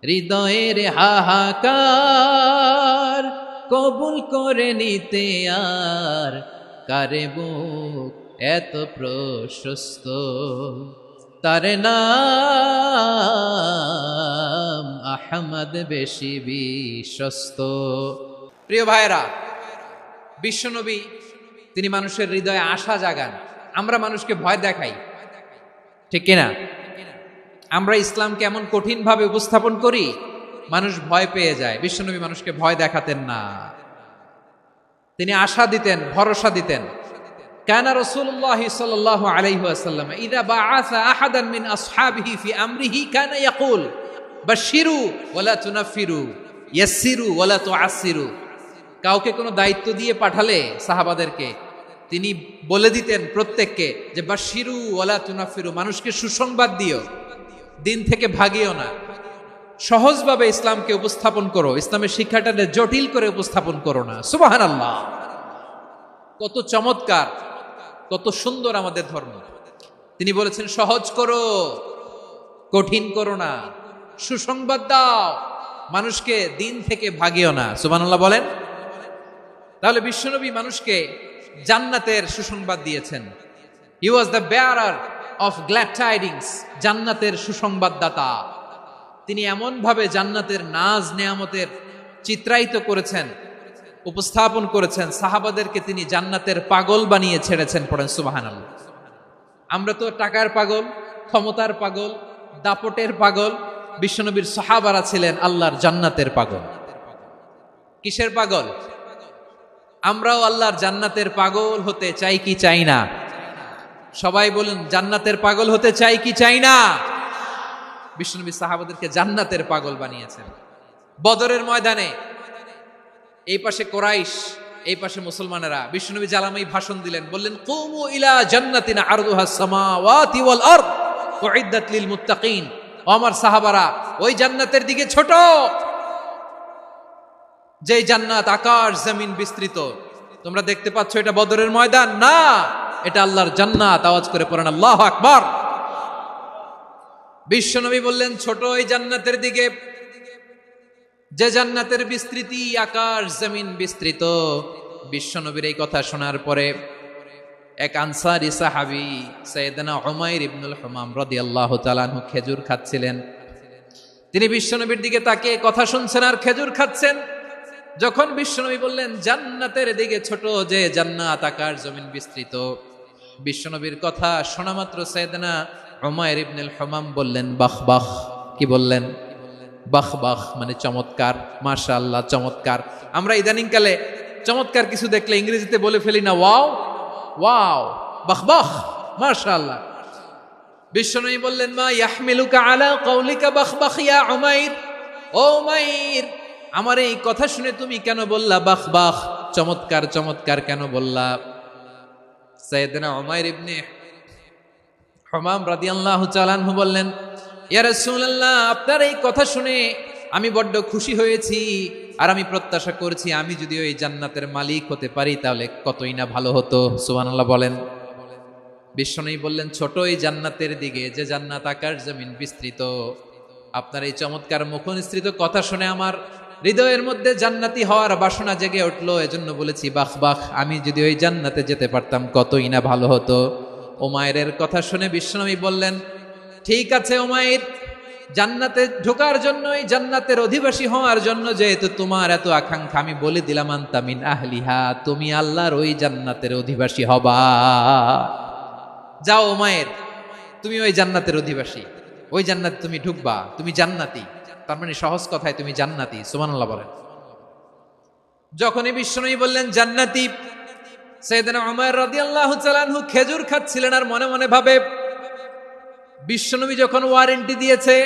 হৃদয়ের হাহাকার কবুল করে নিতে আর কারে বুক এত প্রশস্ত, তার নাম আহমদ বেশি বিশ্বস্ত। প্রিয় ভাইরা, বিশ্বনবী তিনি মানুষের হৃদয়ে আশা জাগান। আমরা মানুষকে ভয় দেখাই, ঠিক কিনা? আমরা ইসলামকে এমন কঠিন ভাবে উপস্থাপন করি, মানুষ ভয় পেয়ে যায়। বিশ্বনবী মানুষকে ভয় দেখাতেন না, তিনি আশা দিতেন, ভরসা দিতেন। কানা রাসূলুল্লাহ সাল্লাল্লাহু আলাইহি ওয়াসাল্লাম ইযা বাআসা আহাদান মিন আসহাবিহি ফি আমরিহি কানা ইয়াকুল বাশশিরু ওয়ালা তুনাফিরু ইয়াসসিরু ওয়ালা তুআসসিরু। কাউকে কোনো দায়িত্ব দিয়ে পাঠালে সাহাবাদেরকে তিনি বলে দিতেন প্রত্যেককে যে বাশশিরু ওয়ালা তুনাফিরু, মানুষকে সুসংবাদ দিও, দিন থেকে ভাগিও না, সহজভাবে ইসলামকে উপস্থাপন করো, ইসলামের শিক্ষাটাকে জটিল করে উপস্থাপন করো না। সুবহানাল্লাহ, কত চমৎকার, কত সুন্দর আমাদের ধর্ম। তিনি বলেছেন সহজ করো, কঠিন করো না, সুসংবাদ দাও, মানুষকে দিন থেকে ভাগিও না। সুবহানাল্লাহ বলেন। তাহলে বিশ্বনবী মানুষকে জান্নাতের সুসংবাদ দিয়েছেন। He was the bearer of glad tidings, জান্নাতের সুসংবাদদাতা। তিনি এমন ভাবে জান্নাতের নাজ নেয়ামতের চিত্রায়িত করেছেন, উপস্থাপন করেছেন, সাহাবাদেরকে তিনি জান্নাতের পাগল বানিয়ে ছেড়েছেন। পড়েন সুবহানাল্লাহ। আমরা তো টাকার পাগল, ক্ষমতার পাগল, দাপটের পাগল। বিশ্বনবীর সাহাবারা ছিলেন আল্লাহর জান্নাতের পাগল। কিসের পাগল? আমরাও আল্লাহর জান্নাতের পাগল হতে চাই কি চাই না? সবাই বলুন, জান্নাতের পাগল হতে চাই কি চাই না? বিশ্বনবী সাহাবাদেরকে জান্নাতের পাগল বানিয়েছেন। বদরের ময়দানে এই পাশে কোরাইশ, এই পাশে মুসলমানেরা, বিশ্বনবী জালামাই ভাষণ দিলেন, বললেন কুমু ইলা জান্নাতিন আরদুহাস সামাওয়াতি ওয়াল আরদ উইদ্দাত লিল মুত্তাকিন। ও আমার সাহাবারা, ওই জান্নাতের দিকে ছোট, যে জান্নাত আকাশ জমিন বিস্তৃত। তোমরা দেখতে পাচ্ছ এটা বদরের ময়দান না, এটা আল্লাহর জান্নাত। আওয়াজ করে পড়েন আল্লাহু আকবার। বিশ্বনবী বললেন ছোট ওই জান্নাতের দিকে, যে জান্নাতের বিস্তৃতি আকাশ জমিন বিস্তৃত। বিশ্বনবীর এই কথা শোনার পরে এক আনসারী সাহাবী সাইয়েদনা উমাইর ইবনুল হুমাম রাদিয়াল্লাহু তাআলা আনহু খেজুর খাচ্ছিলেন। তিনি বিশ্বনবীর দিকে তাকিয়ে কথা শুনছেন আর খেজুর খাচ্ছেন। যখন বিশ্বনবী বললেন জান্নাতের দিকে ছোট, যে জান্নাত আকাশ জমিন বিস্তৃত, বিশ্বনবীর কথা শোনা মাত্র সাইয়েদনা উমাইর ইবনুল হুমাম বললেন বাহ বাহ। কি বললেন? বাহ বাহ মানে চমৎকার, মাশাআল্লাহ চমৎকার। আমরা ইদানিং কালে চমৎকার কিছু দেখলে ইংরেজিতে বলে ফেলি না ওয়াও ওয়াও, বাহ বাহ, মাশাআল্লাহ। বিশ্বনবী বললেন মা ইয়াহমিলুকা আলা কওলিকা বাহ বাহ ইয়া উমাইর। ও উমাইর, আমার এই কথা শুনে তুমি কেন বললা বাহ বাহ, চমৎকার চমৎকার কেন বললা? সাইয়েদনা উমাইর ইবনে হুমাম রাদিয়াল্লাহু তাআলা আনহু বললেন ইয়া রাসূলুল্লাহ, আপনার এই কথা শুনে আমি বড্ড খুশি হয়েছি, আর আমি প্রত্যাশা করছি আমি যদি ওই জান্নাতের মালিক হতে পারি তাহলে কতই না ভালো হতো। সুবহানাল্লাহ বলেন। বিশ্বনবী বললেন ছোট এই জান্নাতের দিকে, যে জান্নাত আকাশ জমিন বিস্তৃত। আপনার এই চমৎকার মুখনিসৃত কথা শুনে আমার হৃদয়ের মধ্যে জান্নাতি হওয়ার বাসনা জেগে উঠলো, এজন্য বলেছি বাহ বাহ, আমি যদি ওই জান্নাতে যেতে পারতাম কতই না ভালো হতো। উমাইরের কথা শুনে বিশ্বনবী বললেন ঠিক আছে উমাইর, জান্নাতে ঢোকার জন্য, এই জান্নাতের অধিবাসী হওয়ার জন্য যেহেতু তোমার এত আকাঙ্ক্ষা, আমি বলে দিলাম আনতা মিন আহলিহা, তুমি আল্লাহর ওই জান্নাতের অধিবাসী হবা। যাও উমাইর, তুমি ওই জান্নাতের অধিবাসী। ওই জান্নাতে তুমি ঢুকবা, তুমি জান্নাতি। তার মানে সহজ কথায় তুমি জান্নাতি। সুবহানাল্লাহ বলেন। যখনই বিশ্বনবী বললেন জান্নাতি, সাইয়েদনা উমর রাদিয়াল্লাহু তাআলা আনহু খেজুর খাচ্ছিলেন আর মনে মনে ভাবে, বিশ্বনবী যখন ওয়ারেন্টি দিয়েছে,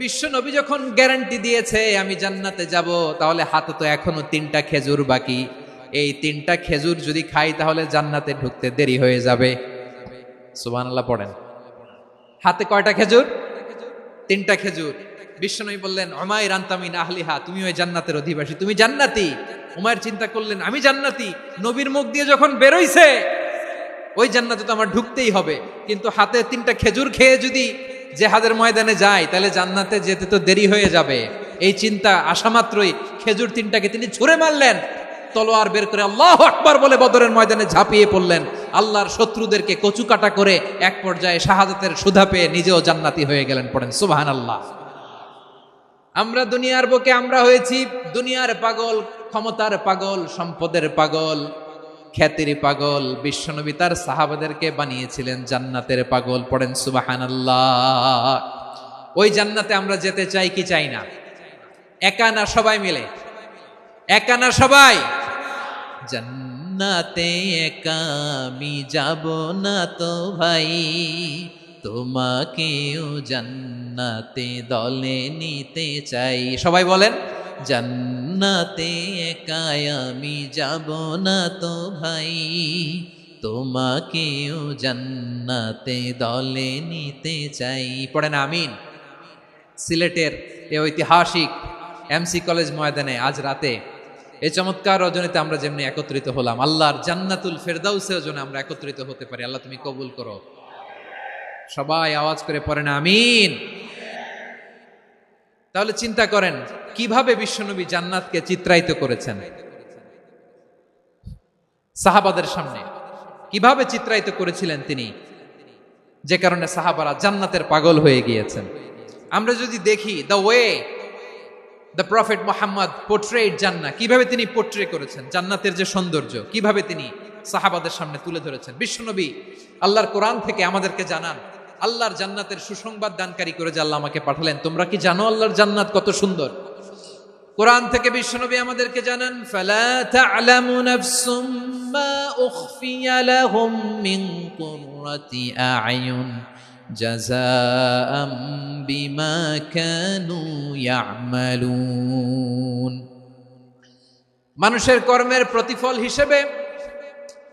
বিশ্বনবী যখন গ্যারান্টি দিয়েছে আমি জান্নাতে যাব, তাহলে হাতে তো এখনো 3টা খেজুর বাকি। এই 3টা খেজুর যদি খাই তাহলে জান্নাতে ঢুকতে দেরি হয়ে যাবে। সুবহানাল্লাহ পড়েন। হাতে কয়টা খেজুর? 3টা খেজুর। বিশ্বনবী বললেন, উমাইর আনতা মিন আহলিহা, তুমি ওই জান্নাতের অধিবাসী, তুমি জান্নাতি। উমাইর চিন্তা করলেন, আমি জান্নাতি, নবীর মুখ দিয়ে যখন বেরোইছে ওই জান্নাতে তো আমার ঢুকতেই হবে, কিন্তু হাতে 3টা খেজুর খেয়ে যদি জিহাদের ময়দানে যায় তাহলে জান্নাতে যেতে তো দেরি হয়ে যাবে। এই চিন্তা আসা মাত্রই খেজুর 3টাকে তিনি ছুঁড়ে মারলেন, তলোয়ার বের করে আল্লাহু আকবার বলে বদরের ময়দানে ঝাঁপিয়ে পড়লেন। আল্লাহর শত্রুদেরকে কচুকাটা করে এক পর্যায়ে শাহাদাতের সুধা পেয়ে নিজেও জান্নাতি হয়ে গেলেন। পড়েন সুবহানাল্লাহ। আমরা দুনিয়ার বুকে আমরা হয়েছি দুনিয়ার পাগল, ক্ষমতার পাগল, সম্পদের পাগল, খ্যাতির পাগল। বিশ্বনবী তার সাহাবাদেরকে বানিয়েছিলেন জান্নাতের পাগল। পড়েন সুবহানাল্লাহ। ওই জান্নাতে আমরা যেতে চাই কি চাই না? একা না সবাই মিলে? একা না সবাই? জান্নাতে একা আমি যাব না তো ভাই, তোমাকেও জান্নাতে দলে নিতে চাই। সবাই বলেন, জান্নাতে একা আমি যাব না তো ভাই, তোমাকেও জান্নাতে দলে নিতে চাই। পড়েন আমিন। সিলেটের এই ঐতিহাসিক এমসি কলেজ ময়দানে আজ রাতে এই চমৎকার রজনীতে আমরা যেমনি একত্রিত হলাম, আল্লাহর জান্নাতুল ফেরদাউসের জন্য আমরা একত্রিত হতে পারি। আল্লাহ তুমি কবুল করো। সবাই আওয়াজ করে পড়েন আমিন। তাহলে চিন্তা করেন কিভাবে বিশ্বনবী জান্নাতকে চিত্রায়িত করেছেন সাহাবাদের সামনে, কিভাবে চিত্রায়িত করেছিলেন তিনি, যে কারণে সাহাবারা জান্নাতের পাগল হয়ে গিয়েছেন। আমরা যদি দেখি the way the prophet Muhammad portrait জান্নাত, কিভাবে তিনি পোর্ট্রে করেছেন জান্নাতের যে সৌন্দর্য, কিভাবে তিনি সাহাবাদের সামনে তুলে ধরেছেন। বিশ্বনবী আল্লাহর কোরআন থেকে আমাদেরকে জানান, আল্লাহর জান্নাতের সুসংবাদ দানকারী করে যে আল্লাহ আমাকে পাঠালেন। তোমরা কি জানো আল্লাহর জান্নাত কত সুন্দর? কোরআন থেকে বিশ্বনবী আমাদেরকে জানান, ফালা তা'লামু নাফসুম মা উখফিয়া লাহুম মিন কুররাতি আ'য়ুন জাযাআম বিমা কানু ইয়া'মালুন। মানুষের কর্মের প্রতিফল হিসেবে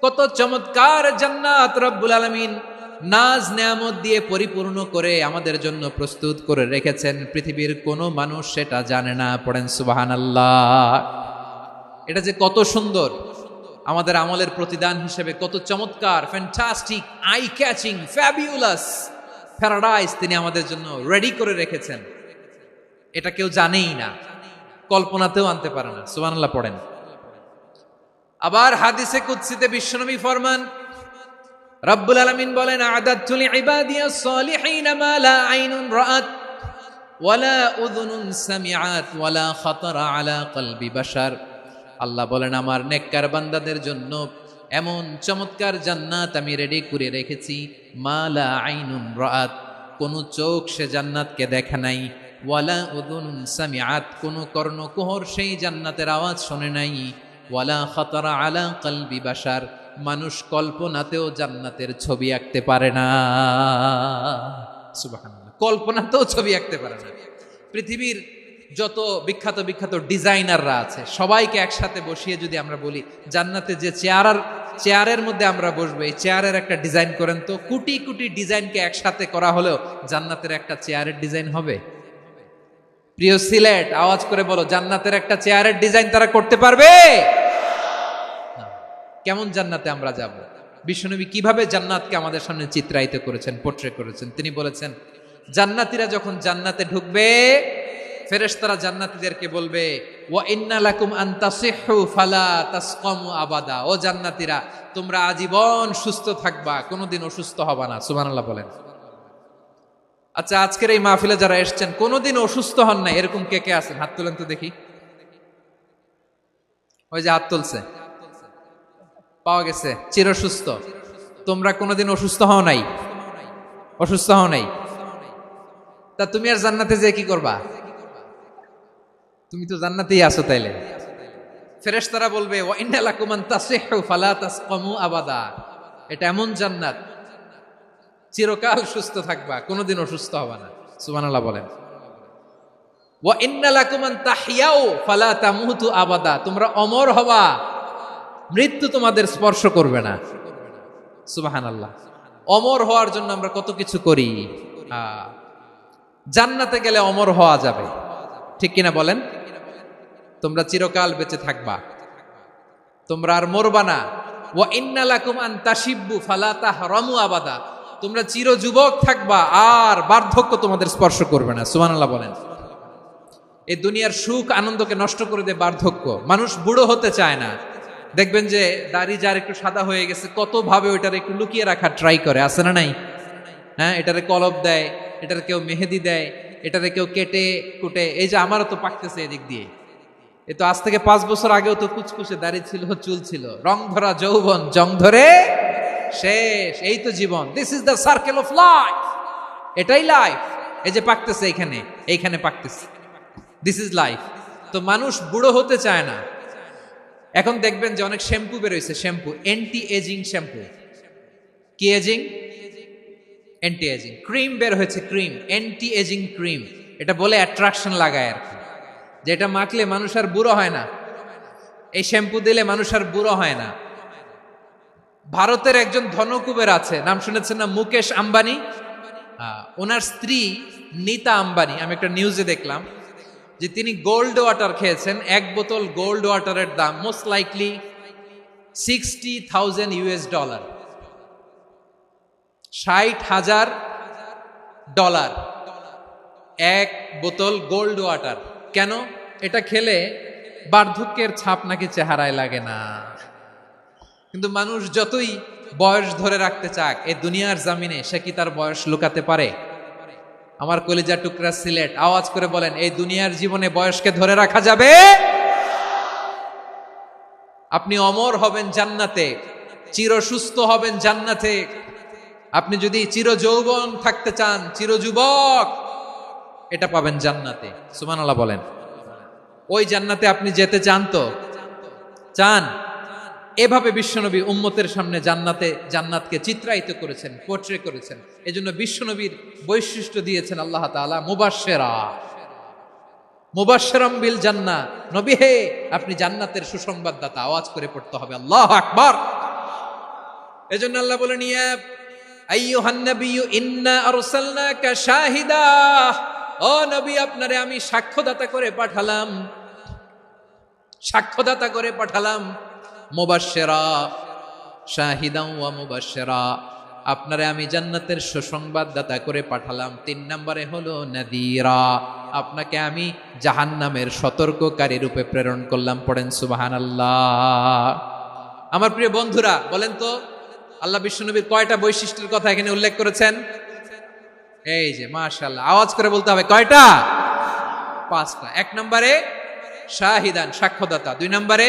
কত চমৎকার জান্নাত রব্বুল আলামিন নাজ নেয়ামত দিয়ে পরিপূর্ণ করে আমাদের জন্য প্রস্তুত করে রেখেছেন। পৃথিবীর কোনো মানুষ সেটা জানে না। পড়েন সুবহানাল্লাহ। এটা যে কত সুন্দর, আমাদের আমলের প্রতিদান হিসেবে কত চমৎকার, fantastic, eye catching, fabulous paradise তিনি আমাদের জন্য রেডি করে রেখেছেন। এটা কেউ জানেই না, কল্পনাতেও আনতে পারে না। সুবহানাল্লাহ পড়েন। আবার হাদিসে কুদসিতে বিশ্বনবী ফরমান, রব্বুল আলামিন বলেন, আ'দাদতু লিইবাদিয়াস সালিহিন মা লা আইনুন রাআত ওয়ালা উযুনুন সামিআত ওয়ালা খাতারা আলা কলবি বাশার। আল্লাহ বলেন, আমার নেককার বান্দাদের জন্য এমন চমৎকার জান্নাত আমি রেডি করে রেখেছি, মা লা আইনুন রাআত, কোন চোখ সে জান্নাতকে দেখে নাই, ওয়ালা উযুনুন সামিআত, কোন কর্ণকুহর সেই জান্নাতের আওয়াজ শোনে নাই, ওয়ালা খাতারা আলা কলবি বাশার, মানুষ কল্পনাতেও জান্নাতের ছবি আঁকতে পারে না। সুবহানাল্লাহ, কল্পনাতেও ছবি আঁকতে পারে না। পৃথিবীর যত বিখ্যাত বিখ্যাত ডিজাইনাররা আছে সবাইকে একসাথে বসিয়ে যদি আমরা বলি জান্নাতে যে চেয়ারের মধ্যে আমরা বসবো, এই চেয়ারের একটা ডিজাইন করেন তো, কোটি কোটি ডিজাইনকে একসাথে করা হলেও জান্নাতের একটা চেয়ারের ডিজাইন হবে? প্রিয় সিলেট, আওয়াজ করে বলো, জান্নাতের একটা চেয়ারের ডিজাইন তারা করতে পারবে? কেমন জান্নাতে আমরা যাব? বিশ্বনবী কিভাবে জান্নাতকে আমাদের সামনে চিত্রায়িত করেছেন, পোর্ট্রে করেছেন। তিনি বলেছেন, জান্নাতীরা যখন জান্নাতে ঢুকবে, ফেরেশতারা জান্নাতীদেরকে বলবে, ওয়া ইন্না লাকুম আন তাসিহু ফালা তাসকামু আবাদা, ও জান্নাতীরা তোমরা আজীবন সুস্থ থাকবা, কোনোদিন অসুস্থ হবা না। সুবহানাল্লাহ বলেন। আচ্ছা, আজকের এই মাহফিলে যারা এসেছেন কোনোদিন অসুস্থ হন না, এরকম কে কে আছেন? হাত তোলেন তো দেখি। ওই যে হাত তুলছে, পাওয়া গেছে, চিরসুস্থ। তোমরা কোনোদিন অসুস্থ হও নাই? অসুস্থ হও নাই? তা তুমি আর জান্নাতে যে কি করবা? তুমি তো জান্নাতেই আছো তাইলে। ফেরেশতারা বলবে ওয়া ইন্না লাকুম আন তাসিহু ফালা তাসকামু আবাদা, এটা এমন জান্নাত চিরকাল সুস্থ থাকবা, কোনোদিন অসুস্থ হবে না। সুবহানাল্লাহ বলেন। ওয়া ইন্না লাকুম আন তাহইয়াউ ফালা তামুতু আবাদা, তোমরা অমর হবা, মৃত্যু তোমাদের স্পর্শ করবে না। সুবহানাল্লাহ। অমর হওয়ার জন্য আমরা কত কিছু করি। জান্নাতে গেলে অমর হওয়া যাবে, ঠিক কিনা বলেন? তোমরা চিরকাল বেঁচে থাকবা, তোমরা আর মরবা না। ওয়া ইন্না লাকুম আন তাশিব্বু ফালা তাহরামু আবাদা, তোমরা চির যুবক থাকবা, আর বার্ধক্য তোমাদের স্পর্শ করবে না। সুবহানাল্লাহ বলেন। এই দুনিয়ার সুখ আনন্দকে নষ্ট করে দেয় বার্ধক্য। মানুষ বুড়ো হতে চায় না। দেখবেন যে দাড়ি যার একটু সাদা হয়ে গেছে, কত ভাবে ওইটার একটু লুকিয়ে রাখার ট্রাই করে, আছে না নাই? হ্যাঁ, এটারে কলব দেয়, এটার কেউ মেহেদি দেয়, এটারে কেউ কেটে কুটে। এই যে আমারও তো পাকতেছে এদিক দিয়ে, এ তো আজ থেকে 5 বছর আগেও তো কুচকুচে দাড়ি ছিল, চুল ছিল, রং ধরা যৌবন জং ধরে শেষ। এই তো জীবন, this is the circle of life, এটাই লাইফ। এই যে পাকতেছে এইখানে, এইখানে পাকতেছে, দিস ইজ লাইফ। তো মানুষ বুড়ো হতে চায় না। এখন দেখবেন যে অনেক শ্যাম্পু বেরোইছে, শ্যাম্পু অ্যান্টি এজিং শ্যাম্পু। কি এজিং? Anti ageing. ক্রিম বের হয়েছে, ক্রিম অ্যান্টি এজিং ক্রিম। এটা বলে অ্যাট্রাকশন লাগায় আর কি, যেটা মাখলে মানুষ আর বুড়ো হয় না। এই শ্যাম্পু দিলে মানুষ আর বুড়ো হয় না। ভারতের একজন ধনকুবের আছে, নাম শুনেছেন না? মুকেশ আম্বানি। ওনার স্ত্রী নীতা আম্বানি, আমি একটা নিউজে দেখলাম যে তিনি গোল্ড ওয়াটার খেয়েছেন। 1 বোতল গোল্ড ওয়াটারের দাম মোস্ট লাইকলি $60,000, $60,000 1 বোতল গোল্ড ওয়াটার। কেন? এটা খেলে বার্ধক্যের ছাপ নাকি চেহারায় লাগে না। কিন্তু মানুষ যতই বয়স ধরে রাখতে চাক এই দুনিয়ার জামিনে, সে কি তার বয়স লুকাতে পারে? আমার কলিজা টুকরা সিলেট, আওয়াজ করে বলেন, এই দুনিয়ার জীবনে বয়সকে ধরে রাখা যাবে? আপনি অমর হবেন জান্নাতে, চির সুস্থ হবেন জান্নাতে। আপনি যদি চির যৌবন থাকতে চান, চির যুবক, এটা পাবেন জান্নাতে। সুবহানাল্লাহ বলেন। ওই জান্নাতে আপনি যেতে চান তো? চান? এভাবে বিশ্বনবী উম্মতের সামনে জান্নাতকে চিত্রায়িত করেছেন, পোর্ট্রে করেছেন। এজন্য বিশ্বনবীর বৈশিষ্ট্য দিয়েছেন আল্লাহ তাআলা মুবাশশিরাম বিল জান্নাহ। নবী হে, আপনি জান্নাতের সুসংবাদদাতা। আওয়াজ করে পড়তে হবে আল্লাহু আকবার। এজন্য আল্লাহ বলেন, ইয়া আইয়ুহান নাবিয়্যু ইন্না আরসালনাকা শাহিদা, ও নবী, আপনারে আমি সাক্ষ্যদাতা করে পাঠালাম, সাক্ষ্যদাতা করে পাঠালাম। মুবাশশিরা, শাহিদান ওয়া মুবাশশিরা, আপনারে আমি জান্নাতের সুসংবাদদাতা করে পাঠালাম। 3 নম্বরে হলো নাযীরা, আপনাকে আমি জাহান্নামের সতর্ককারী রূপে প্রেরণ করলাম। পড়েন সুবহানাল্লাহ। আমার প্রিয় বন্ধুরা, বলেন তো আল্লাহ বিশ্বনবীর কয়টা বৈশিষ্ট্যের কথা এখানে উল্লেখ করেছেন? এই যে মাশাআল্লাহ, আওয়াজ করে বলতে হবে, কয়টা? 5টা। 1 নম্বরে শাহিদান, সাক্ষ্যদাতা। 2 নম্বরে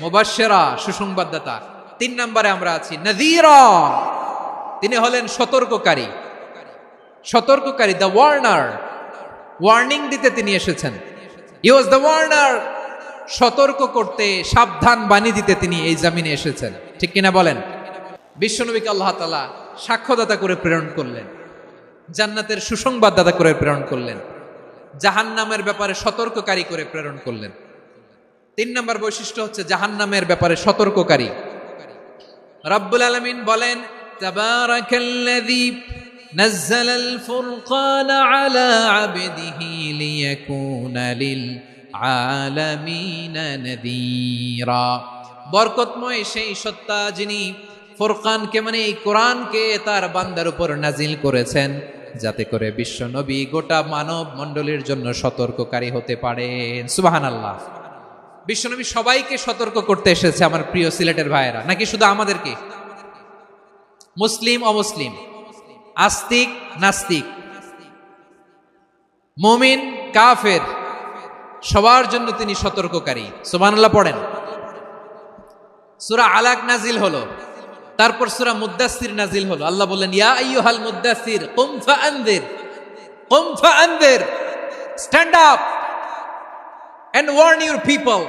মুবাশশিরা, সুসংবাদদাতা। 3 নম্বরে আমরা আছি নাযীরা, তিনি হলেন সতর্ককারী। সতর্ককারী, দ্য ওয়ার্নার, ওয়ার্নিং দিতে তিনি এসেছেন। হি ওয়াজ দ্য ওয়ার্নার, সতর্ক করতে, সাবধান বাণী দিতে তিনি এই জামিনে এসেছেন। ঠিক কিনা বলেন? বিশ্বনবীকে আল্লাহ তাআলা সাক্ষ্যদাতা করে প্রেরণ করলেন, জান্নাতের সুসংবাদদাতা করে প্রেরণ করলেন, জাহান্নামের ব্যাপারে সতর্ককারী করে প্রেরণ করলেন। 3 নম্বর বৈশিষ্ট্য হচ্ছে জাহান্নামের ব্যাপারে সতর্ককারী। রব্বুল আলামিন বলেন, তাবারাকাল্লাযী নাযালাল ফুরকানা আলা আবদিহি লিয়াকুনা লিল আলামিনা নাযীরা। বরকতময় সেই সত্তা যিনি ফুরকানকে, মানে এই কোরআনকে তার বান্দার উপর নাজিল করেছেন, যাতে করে বিশ্ব নবী গোটা মানব মণ্ডলীর জন্য সতর্ককারী হতে পারেন। সুবহানাল্লাহ। বিশ্বনবী সবাইকে সতর্ক করতে এসেছে, আমার প্রিয় সিলেটের ভাইয়েরা, নাকি শুধু আমাদেরকে? মুসলিম অমুসলিম, আস্তিক নাস্তিক, মুমিন কাফের, সবার জন্য তিনি সতর্ককারী। সুবহানাল্লাহ পড়েন। সূরা আলাক নাজিল হলো, তারপর সূরা মুদ্দাসসির নাজিল হলো। আল্লাহ বললেন, ইয়া আইয়ুহাল মুদ্দাসসির কুম ফাআনযির, কুম ফাআনদির, stand up and warn your people.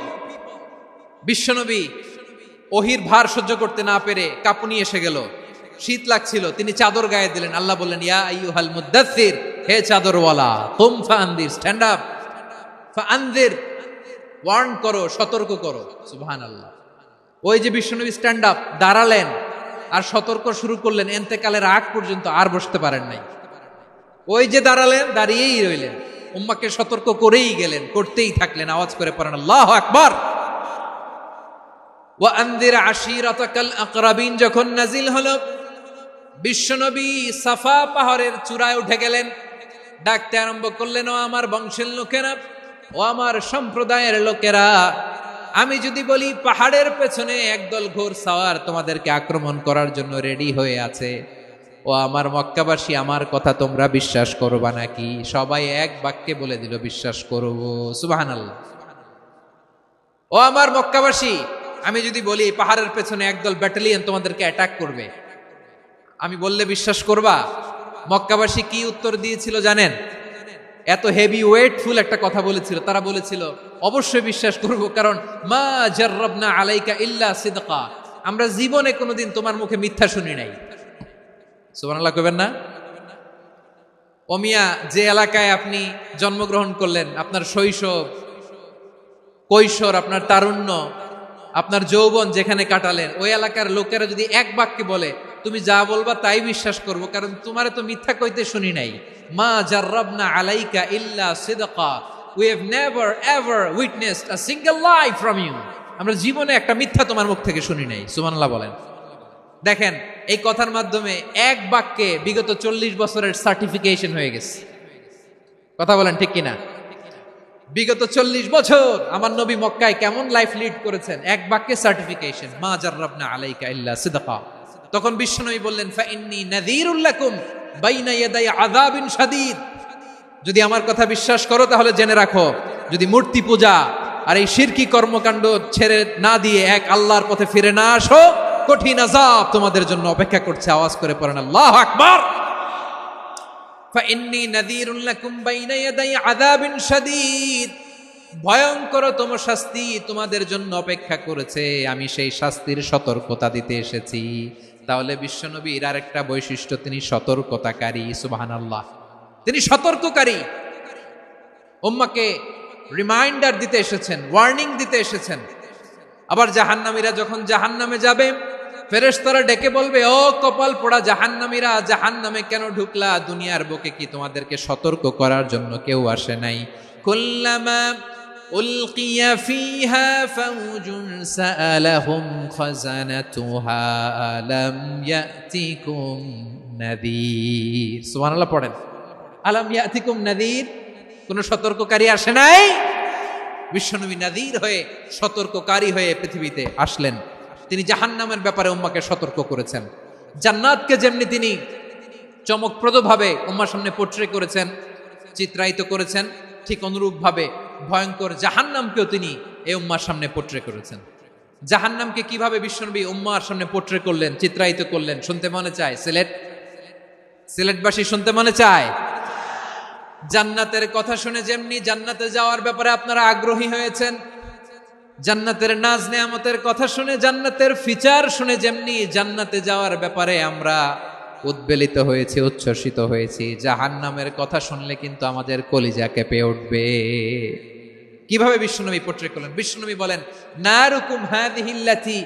বিশ্বনবী ওহির ভার সহ্য করতে না পেরে কাঁপুনি এসে গেল, শীত লাগছিল, তিনি চাদর গায়ে দিলেন। আল্লাহ বললেন, ইয়া আইয়ুহাল মুদ্দাসসির, হে চাদরওয়ালা, কুম ফাআনদির, স্ট্যান্ড আপ, ফাআনদির, ওয়ার্ন করো, সতর্ক করো। সুবহানাল্লাহ। ওই যে বিশ্বনবী স্ট্যান্ড আপ, দাঁড়ালেন আর সতর্ক শুরু করলেন, এন্তেকালের আগ পর্যন্ত আর বসতে পারেন নাই। ওই যে দাঁড়ালেন, দাঁড়িয়েই রইলেন, উম্মাকে সতর্ক করেই গেলেন, করতেই থাকলেন। আওয়াজ করে পড়েন আল্লাহু আকবার। ওয়া আনদির আশীরাতাকাল আকরাবিন যখন নাজিল হলো, বিশ্বনবী সাফা পাহাড়ের চূড়ায় উঠে গেলেন, ডাকতে আরম্ভ করলেন, ও আমার বংশের লোকেরা, ও আমার সম্প্রদায়ের লোকেরা, আমি যদি বলি পাহাড়ের পেছনে একদল ঘোড়সাওয়ার তোমাদেরকে আক্রমণ করার জন্য রেডি হয়ে আছে, ও আমার মক্কাবাসী, আমার কথা তোমরা বিশ্বাস করবা নাকি? সবাই এক বাক্যে বলে দিল, বিশ্বাস করব। সুবহানাল্লাহ। ও আমার মক্কাবাসী, আমি যদি বলি পাহাড়ের পেছনে একদল ব্যাটালিয়ন তোমাদেরকে অ্যাটাক করবে, আমি বললে বিশ্বাস করবা? মক্কাবাসী কি উত্তর দিয়েছিল জানেন? এত হেভি ওয়েটফুল একটা কথা বলেছিল। তারা বলেছিল, অবশ্যই বিশ্বাস করব, কারণ মা জাররাবনা আলাইকা ইল্লা সিদকা, আমরা জীবনে কোনোদিন তোমার মুখে মিথ্যা শুনি নাই। সুবহানাল্লাহ কইবেন না? ও মিয়া, যে এলাকায় আপনি জন্মগ্রহণ করলেন, আপনার শৈশব, কৈশোর, আপনার তারুণ্য, আপনার যৌবন যেখানে কাটালেন, ওই এলাকার লোকেরা যদি এক বাক্যে বলে তুমি যা বলবা তাই বিশ্বাস করব, কারণ তোমারে তো মিথ্যা কইতে শুনি নাই। মা জাররাবনা আলাইকা ইল্লা সিদকা, we have never ever witnessed a single lie from you, আমরা জীবনে একটা মিথ্যা তোমার মুখ থেকে শুনি নাই। সুবহানাল্লাহ বলেন। দেখেন, এই কথার মাধ্যমে এক বাক্যে বিগত 40 বছরের সার্টিফিকেশন হয়ে গেছে। কথা বলেন ঠিক কিনা? বিগত 40 বছর আমার নবী মক্কায় কেমন লাইফ লিড করেছেন, এক বাক্যে সার্টিফিকেশন, মা জাররাবনা আলাইকা ইল্লা সিদকা। তখন বিশ্বনবী বললেন, ফাইন্নী নাযীরুল লাকুম বাইনা ইয়াদাই আযাবিন শাদীদ, যদি আমার কথা বিশ্বাস করো তাহলে জেনে রাখো, যদি মূর্তি পূজা আর এই শিরকি কর্মকাণ্ড ছেড়ে না দিয়ে এক আল্লাহর পথে ফিরে না আসো, কঠিন আযাব তোমাদের জন্য অপেক্ষা করছে। আওয়াজ করে পড়েন আল্লাহু আকবার। ফাইন্নী নাযীরুল লাকুম বাইনা ইয়াদাই আযাবিন শাদীদ, ভয়ঙ্করতম শাস্তি তোমাদের জন্য অপেক্ষা করেছে, আমি সেই শাস্তির সতর্কতা দিতে এসেছি। তাহলে বিশ্বনবীর আরেকটা বৈশিষ্ট্য, তিনি সতর্কতাকারী। সুবহানাল্লাহ। তিনি সতর্ককারী, উম্মাকে রিমাইন্ডার দিতে এসেছেন, ওয়ার্নিং দিতে এসেছেন। আবার জাহান্নামীরা যখন জাহান্নামে যাবে, ফেরেশতারা ডেকে বলবে, ও কপাল পোড়া জাহান্নামীরা, জাহান্নামে কেন ঢুকলা? দুনিয়ার বুকে কি তোমাদেরকে সতর্ক করার জন্য কেউ আসে নাই? কুল্লামা উলকিয়া ফিহা ফাউজুন সাআলাহুম খাযানাতুহা আলাম ইয়াতিকুম নাযীর। সুবহানাল্লাহ পড়েন। আলাম ইয়াতিকুম নাযীর, কোন সতর্ককারী আসে নাই? বিশ্বনবী নাযীর হয়ে, সতর্ককারী হয়ে পৃথিবীতে আসলেন। তিনি জাহান্নামের ব্যাপারে উম্মাকে সতর্ক করেছেন। জান্নাতকে যেমনি তিনি চমকপ্রদভাবে উম্মার সামনে পোট্রে করেছেন, চিত্রায়িত করেছেন, ঠিক অনুরূপভাবে ভয়ঙ্কর জাহান্নামকেও তিনি এই উম্মার সামনে পোট্রে করেছেন। জাহান্নামকে কিভাবে বিশ্বনবী উম্মার সামনে পোট্রে করলেন, চিত্রায়িত করলেন, শুনতে মনে চায়? সিলেটবাসী শুনতে মনে চায়? জান্নাতের কথা শুনে যেমনি জান্নাতে যাওয়ার ব্যাপারে আপনারা আগ্রহী হয়েছেন, জান্নাতের নাজ নেয়ামতের কথা শুনে, জান্নাতের ফিচার শুনে যেমনি জান্নাতে যাওয়ার ব্যাপারে আমরা উদ্বেলিত হয়েছি, উচ্ছ্বসিত হয়েছি, জাহান্নামের কথা শুনলে কিন্তু আমাদের কলিজা কেঁপে উঠবে। কিভাবে বিশ্বনবী পোট্রে করলেন? বিশ্বনবী বলেন, নারুকুম হাযিহিল্লাতী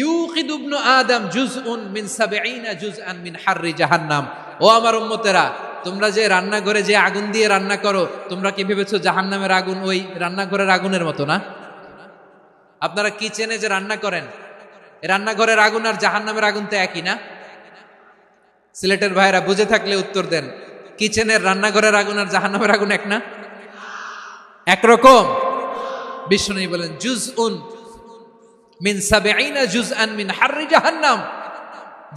ইউকিদু ইবনু আদম জুজউন মিন ৭০ জুজআন মিন হাররি জাহান্নাম। ও আমার উম্মতেরা, তোমরা যে রান্নাঘরে যে আগুন দিয়ে রান্না করো, তোমরা কি ভেবেছো জাহান্নামের আগুন ওই রান্নাঘরের আগুনের মতো না? আপনারা কিচেনে যে রান্না করেন, রান্নাঘরের আগুন আর জাহান্নামের আগুন তো একই না? সিলেটের ভাইরা বুঝে থাকলে উত্তর দেন, কিচেনের রান্নাঘরের আগুন আর জাহান্নামের আগুন এক না? একরকম। বিশ্বনবী বলেন, জুজউন মিন ৭০ জুজআন মিন হাররি জাহান্নাম,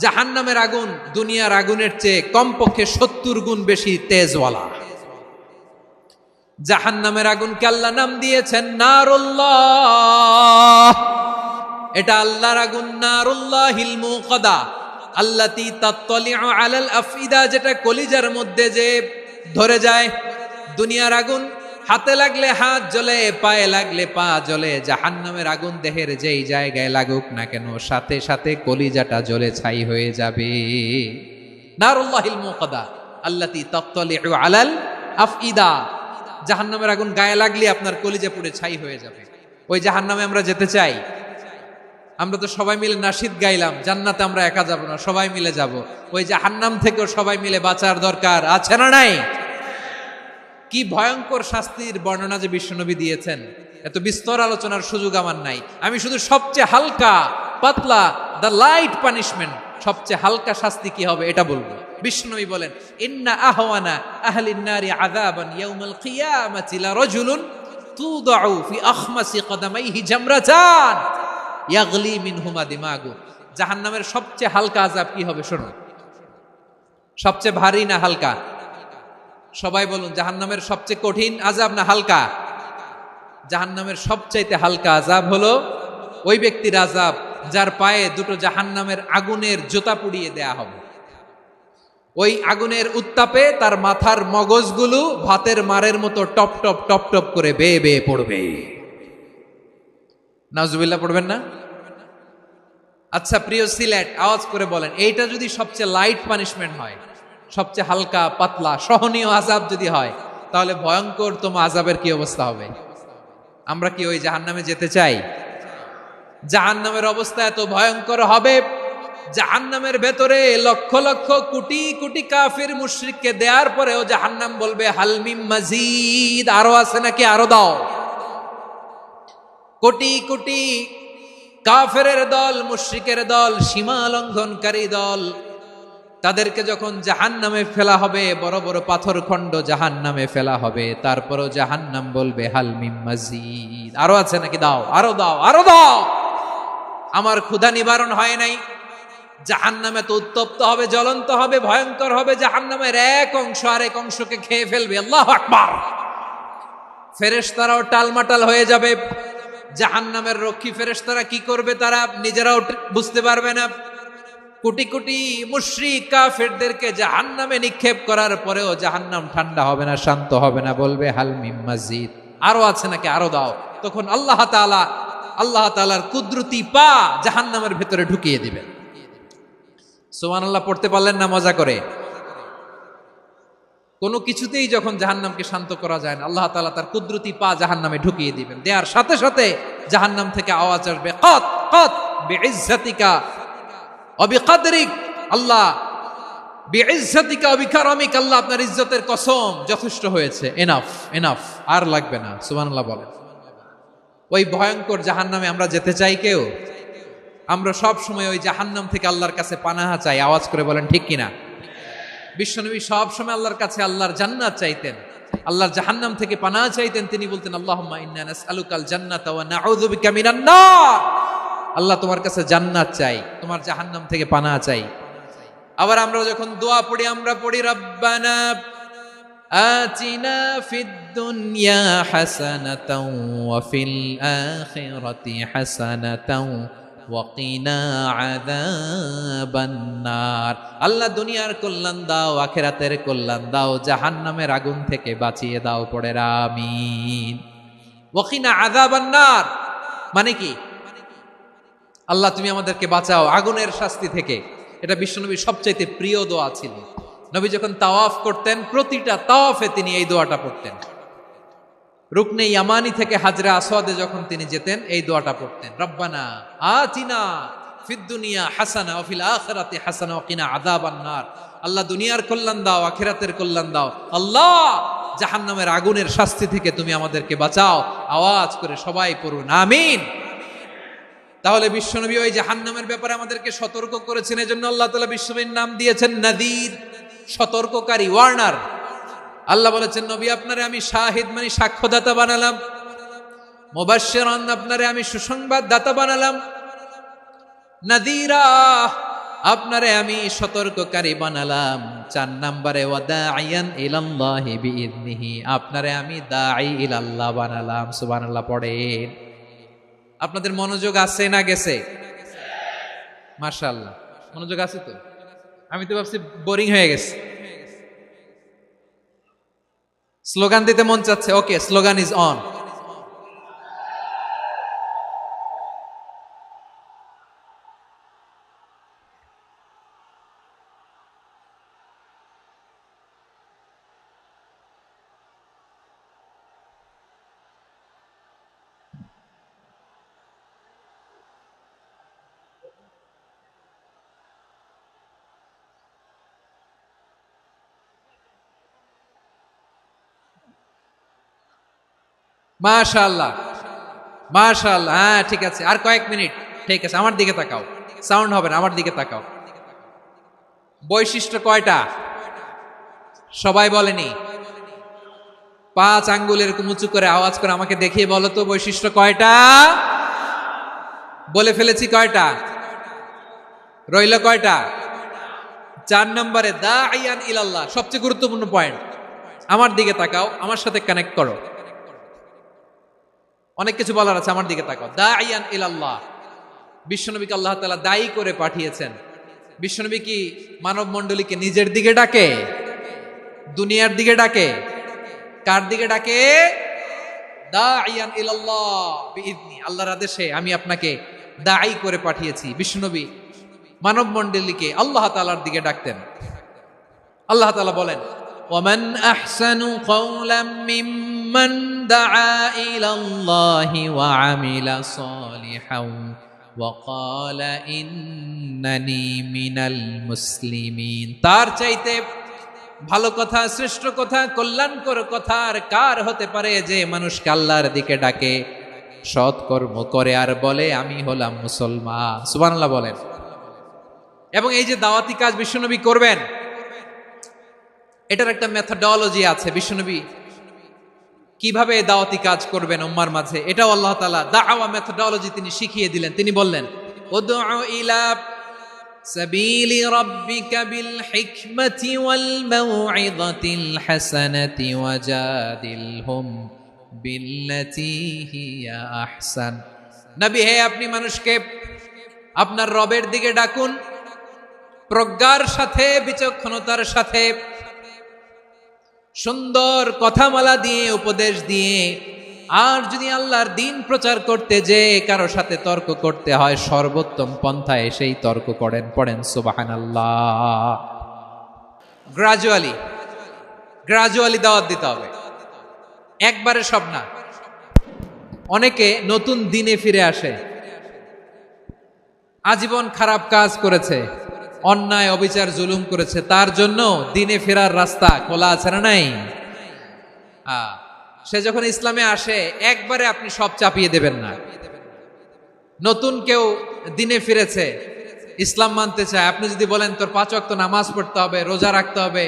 জাহান্নামের আগুন দুনিয়ার আগুনের চেয়ে কমপক্ষে ৭০ গুণ বেশি তেজওয়ালা। জাহান্নামের আগুনকে আল্লাহ নাম দিয়েছেন নারুল্লাহ। এটা আল্লাহর আগুন, নারুল্লাহিল মুকাদা আল্লাতী তাত্তালিউ আলাল আফইদা, যেটা কলিজার মধ্যে যে ধরে যায়। দুনিয়ার আগুন হাতে লাগলে হাত জ্বলে, পায়ে লাগলে পা জ্বলে। জাহান্নামের আগুন দেহের যেই জায়গায় লাগুক না কেন, সাথে সাথে কলিজাটা জ্বলে ছাই হয়ে যাবে। নারুল্লাহিল মুকাদা আল্লাতী তাত্তালিউ আলাল আফইদা। জাহান্নামের আগুন গায়ে লাগলে আপনার কলিজা পুড়ে ছাই হয়ে যাবে। ওই জাহান্নামে আমরা যেতে চাই? আমরা তো সবাই মিলে নাশিদ গাইলাম, জান্নাতে আমরা একা যাব না, সবাই মিলে যাব। ওই জাহান্নাম থেকেও সবাই মিলে বাঁচার দরকার আছে না নাই? কি ভয়ঙ্কর শাস্তির বর্ণনা যে বিশ্বনবী দিয়েছেন, এত বিস্তর আলোচনার সুযোগ আমার নাই। আমি শুধু সবচেয়ে হালকা পাতলা, দ্য লাইট পানিশমেন্ট, সবচেয়ে হালকা শাস্তি কি হবে এটা বলবো। বিশ্বনবী বলেন, ইন্না আহওয়ানা আহলিন নারি আযাবান ইয়াউমাল কিয়ামাতি লারাজুলুন তুদাউ ফি আখমাসি কদামাইহি জামরাতান ইয়াগলি মিনহুমা দিমাগু। জাহান্নামের সবচেয়ে হালকা আযাব কি হবে শোনো। সবচেয়ে ভারী না হালকা? সবাই বলুন, জাহান্নামের সবচেয়ে কঠিন আযাব না হালকা? জাহান্নামের সবচাইতে হালকা আযাব হলো ওই ব্যক্তির আযাব যার পায়ে দুটো জাহান্নামের আগুনের জুতা পুড়িয়ে দেয়া হবে। ওই আগুনের উত্তাপে তার মাথার মগজগুলো ভাতের মারের মতো টপ টপ টপ টপ করে বেয়ে বেয়ে পড়বে। নাউজুবিল্লাহ পড়বেন না? আচ্ছা প্রিয় সিলেট, আওয়াজ করে বলেন, এইটা যদি সবচেয়ে লাইট পানিশমেন্ট হয়, সবচেয়ে হালকা পাতলা সহনীয় আযাব যদি হয়, তাহলে ভয়ঙ্করতম আযাবের কি অবস্থা হবে? আমরা কি ওই জাহান্নামে যেতে চাই? জাহান্নামের অবস্থা এত ভয়ঙ্কর হবে, জাহান্নামের ভেতরে লক্ষ লক্ষ কোটি কোটি কাফির মুশরিককে দেওয়ার পরেও জাহান্নাম বলবে হাল মিন মাজিদ, আরো আছে নাকি, আরো দাও। কোটি কোটি কাফেরের দল, মুশরিকের দল, সীমা লঙ্ঘনকারী দল, তাদেরকে যখন জাহান্নামে ফেলা হবে, বড় বড় পাথর খণ্ড জাহান্নামে ফেলা হবে, তারপরও জাহান্নাম বলবে হাল মিন মাজিদ, আরো আছে নাকি, দাও, আরো দাও, আরো দাও। আমার ক্ষুধা নিবারণ হয় নাই। জাহান্নামে তো উত্তপ্ত হবে, জ্বলন্ত হবে, ভয়ঙ্কর হবে। জাহান্নামের এক অংশ আরেক অংশকে খেয়ে ফেলবে। আল্লাহু আকবার। ফেরেশতারাও টালমাটাল হয়ে যাবে। জাহান্নামের রক্ষী ফেরেশতারা কি করবে তারা নিজেরাও বুঝতে পারবে না। কোটি কোটি মুশরিক কাফেরদেরকে জাহান্নামে নিক্ষেপ করার পরেও জাহান্নাম ঠান্ডা হবে না, শান্ত হবে না, বলবে হাল মিন মাজিদ, আরো আছে নাকি, আরো দাও। তখন আল্লাহ তাআলার কুদরতি পা জাহান্নামের ভেতরে ঢুকিয়ে দিবেন। সুবহানাল্লাহ পড়তে পারলেন না মজা করে? কোনো কিছুতেই যখন জাহান্নামকে শান্ত করা যায় না, আল্লাহ তাআলা তার কুদরতি পা জাহান্নামে ঢুকিয়ে দিবেন। দেওয়ার সাথে সাথে জাহান্নাম থেকে আওয়াজ আসবে, কত কত বিইজ্জাতিকা ওয়া বিকদরিক, আল্লাহ বিইজ্জাতিকা ওয়া বিকারামিক, আল্লাহ আপনার ইজ্জতের কসম, যথেষ্ট হয়েছে, এনাফ এনাফ, আর লাগবে না। সুবহানাল্লাহ বলেন। ওই ভয়ঙ্কর জাহান্নামে আমরা যেতে চাই কেউ? আমরা সব সময় ওই জাহান্নাম থেকে আল্লাহর কাছে পানাহা চাই। আওয়াজ করে বলেন ঠিক কিনা? বিশ্বনবী সব সময় আল্লাহর কাছে আল্লাহর জান্নাত চাইতেন, আল্লাহর জাহান্নাম থেকে পানাহা চাইতেন। তিনি বলতেন, আল্লাহুম্মা ইন্না নাসআলুকাল জান্নাতা ওয়া নাউযু বিকা মিনান নার। আল্লাহ তোমার কাছে জান্নাত চাই, তোমার জাহান্নাম থেকে পানাহা চাই। আবার আমরা যখন দোয়া পড়ি, আমরা পড়ি রব্বানা আতিনা ফিদ দুনিয়া হাসানাতাও ওয়া ফিল আখিরাতি হাসানাতাও ওয়া কিনা আযাবান নার। আল্লাহ দুনিয়ার কল্যাণ দাও, আখিরাতের কল্যাণ দাও, জাহান্নামের আগুন থেকে বাঁচিয়ে দাও, পড়ে আমিন। ওয়া কিনা আযাবান নার মানে কি? আল্লাহ তুমি আমাদেরকে বাঁচাও আগুনের শাস্তি থেকে। এটা বিশ্বনবীর সবচাইতে প্রিয় দোয়া ছিল। নবী যখন তাওয়াফ করতেন, প্রতিটা তাওয়াফে তিনি এই দোয়াটা পড়তেন। রুকনে ইয়ামানি থেকে হাজরা আসওয়াদে যখন তিনি যেতেন, এই দোয়াটা পড়তেন, রব্বানা আতিনা ফিদ দুনিয়া হাসানা ওয়া ফিল আখিরাতি হাসানা ওয়া কিনা আযাবান নার। আল্লাহ দুনিয়ার কল্যাণ দাও, আখিরাতের কল্যাণ দাও, আল্লাহ জাহান্নামের আগুনের শাস্তি থেকে তুমি আমাদেরকে বাঁচাও। আওয়াজ করে সবাই পড়ুন আমিন। তাহলে বিশ্বনবী ওই জাহান্নামের ব্যাপারে আমাদেরকে সতর্ক করেছেন। এজন্য আল্লাহ তাআলা বিশ্বনবীর নাম দিয়েছেন নাযীর, সতর্ককারী, ওয়ার্নার। আল্লাহ বলেছেন, নবী আপনারে আমি শাহিদ মানে সাক্ষ্যদাতা বানালাম, মুবাশশিরান আপনারে আমি সুসংবাদ দাতা বানালাম, নাযীরা আপনারে আমি সতর্ককারী বানালাম। 4 নম্বরে ওয়া দাঈয়ান ইলাল্লাহি বিইذনিহি, আপনারে আমি দাঈ ইলাল্লাহ বানালাম। সুবহানাল্লাহ পড়েন। আপনাদের মনোযোগ আছে না গেছে? মাশাআল্লাহ মনোযোগ আছে তো। আমি তো ভাবছি বোরিং হয়ে গেছে। স্লোগান দিতে মন চাচ্ছে, ওকে, স্লোগান ইজ অন। মাশাআল্লাহ, মাশাআল্লাহ, হ্যাঁ ঠিক আছে, আর কয়েক মিনিট। ঠিক আছে, আমার দিকে তাকাও, সাউন্ড হবে না, আমার দিকে তাকাও। বৈশিষ্ট্য কয়টা সবাই বলেনি? 5 আঙ্গুল এরকম উঁচু করে আওয়াজ করে আমাকে দেখিয়ে বলো তো বৈশিষ্ট্য কয়টা। বলে ফেলেছি কয়টা, রইল কয়টা? 4 নম্বরে দাঈয়ান ইলাল্লাহ, সবচেয়ে গুরুত্বপূর্ণ পয়েন্ট। আমার দিকে তাকাও, আমার সাথে কানেক্ট করো। অনেক কিছু বলার আছে, আমার দিকে তাকাও। দাঈয়ান ইলাল্লাহ, বিশ্বনবীকে আল্লাহ তাআলা দায়ী করে পাঠিয়েছেন। বিশ্বনবী কি মানব মণ্ডলীকে নিজের দিকে ডাকে, দুনিয়ার দিকে ডাকে? কার দিকে ডাকে? দাঈয়ান ইলাল্লাহ বিইذনি, আল্লাহর আদেশে আমি আপনাকে দায়ী করে পাঠিয়েছি। বিশ্বনবী মানব মণ্ডলীকে আল্লাহ তাআলার দিকে ডাকতেন। আল্লাহ তাআলা বলেন, ওয়ামান আহসানু কাওলাম মিম্মান দাআ ইলাল্লাহি ওয়া আমিলা সালিহান ওয়া ক্বালা ইন্নানি মিনাল মুসলিমিন। তার চাইতে ভালো কথা, শ্রেষ্ঠ কথা, কল্যাণকর কথা আর কার হতে পারে যে মানুষকে আল্লাহর দিকে ডাকে, সৎকর্ম করে আর বলে আমি হলাম মুসলমান। সুবহানাল্লাহ বলেন। এবং এই যে দাওয়াতি কাজ বিশ্বনবী করবেন, এটার একটা মেথডোলজি আছে। বিশ্বনবী কিভাবে দাওয়াতি কাজ করবেন উম্মার মাঝে, এটাও আল্লাহ তাআলা দাওয়া মেথডোলজি তিনি শিখিয়ে দিলেন। তিনি বললেন, উদউ ইলা সাবিলি রাব্বিকা বিল হিকমাতি ওয়াল মাউইযাতিল হাসানাতি ওয়াজাদিলহুম বিল্লাতী হিয়া আহসান। নবী হে, আপনি মানুষকে আপনার রবের দিকে ডাকুন প্রজ্ঞার সাথে, বিচক্ষণতার সাথে, সুন্দর কথামালা দিয়ে, উপদেশ দিয়ে। আর যদি আল্লাহর দ্বীন প্রচার করতে যে কারো সাথে তর্ক করতে হয়, সর্বোত্তম পন্থায় সেই তর্ক করেন। পড়েন সুবহানাল্লাহ। গ্রাজুয়ালি দাওয়াত দিতে হবে, একবারে সব না। অনেকে নতুন দিনে ফিরে আসে, আজীবন খারাপ কাজ করেছে, অন্যায় অবিচার জুলুম করেছে, তার জন্য দিনে ফেরার রাস্তা খোলা আছে না নাই? সে যখন ইসলামে আসে একবারে আপনি সব চাপিয়ে দেবেন না। নতুন কেউ দিনে ফিরেছে, ইসলাম মানতে চায়, আপনি যদি বলেন তোর 5 ওয়াক্ত নামাজ পড়তে হবে, রোজা রাখতে হবে,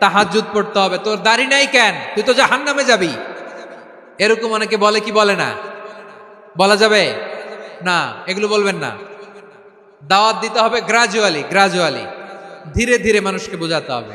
তাহাজ্জুদ পড়তে হবে, তোর দাড়ি নাই কেন, তুই তো জাহান্নামে যাবি, এরকম অনেকে বলে কি বলে না? বলা যাবে না, এগুলো বলবেন না। দাওয়াত দিতে হবে গ্রাজুয়ালি, ধীরে ধীরে মানুষকে বোঝাতে হবে।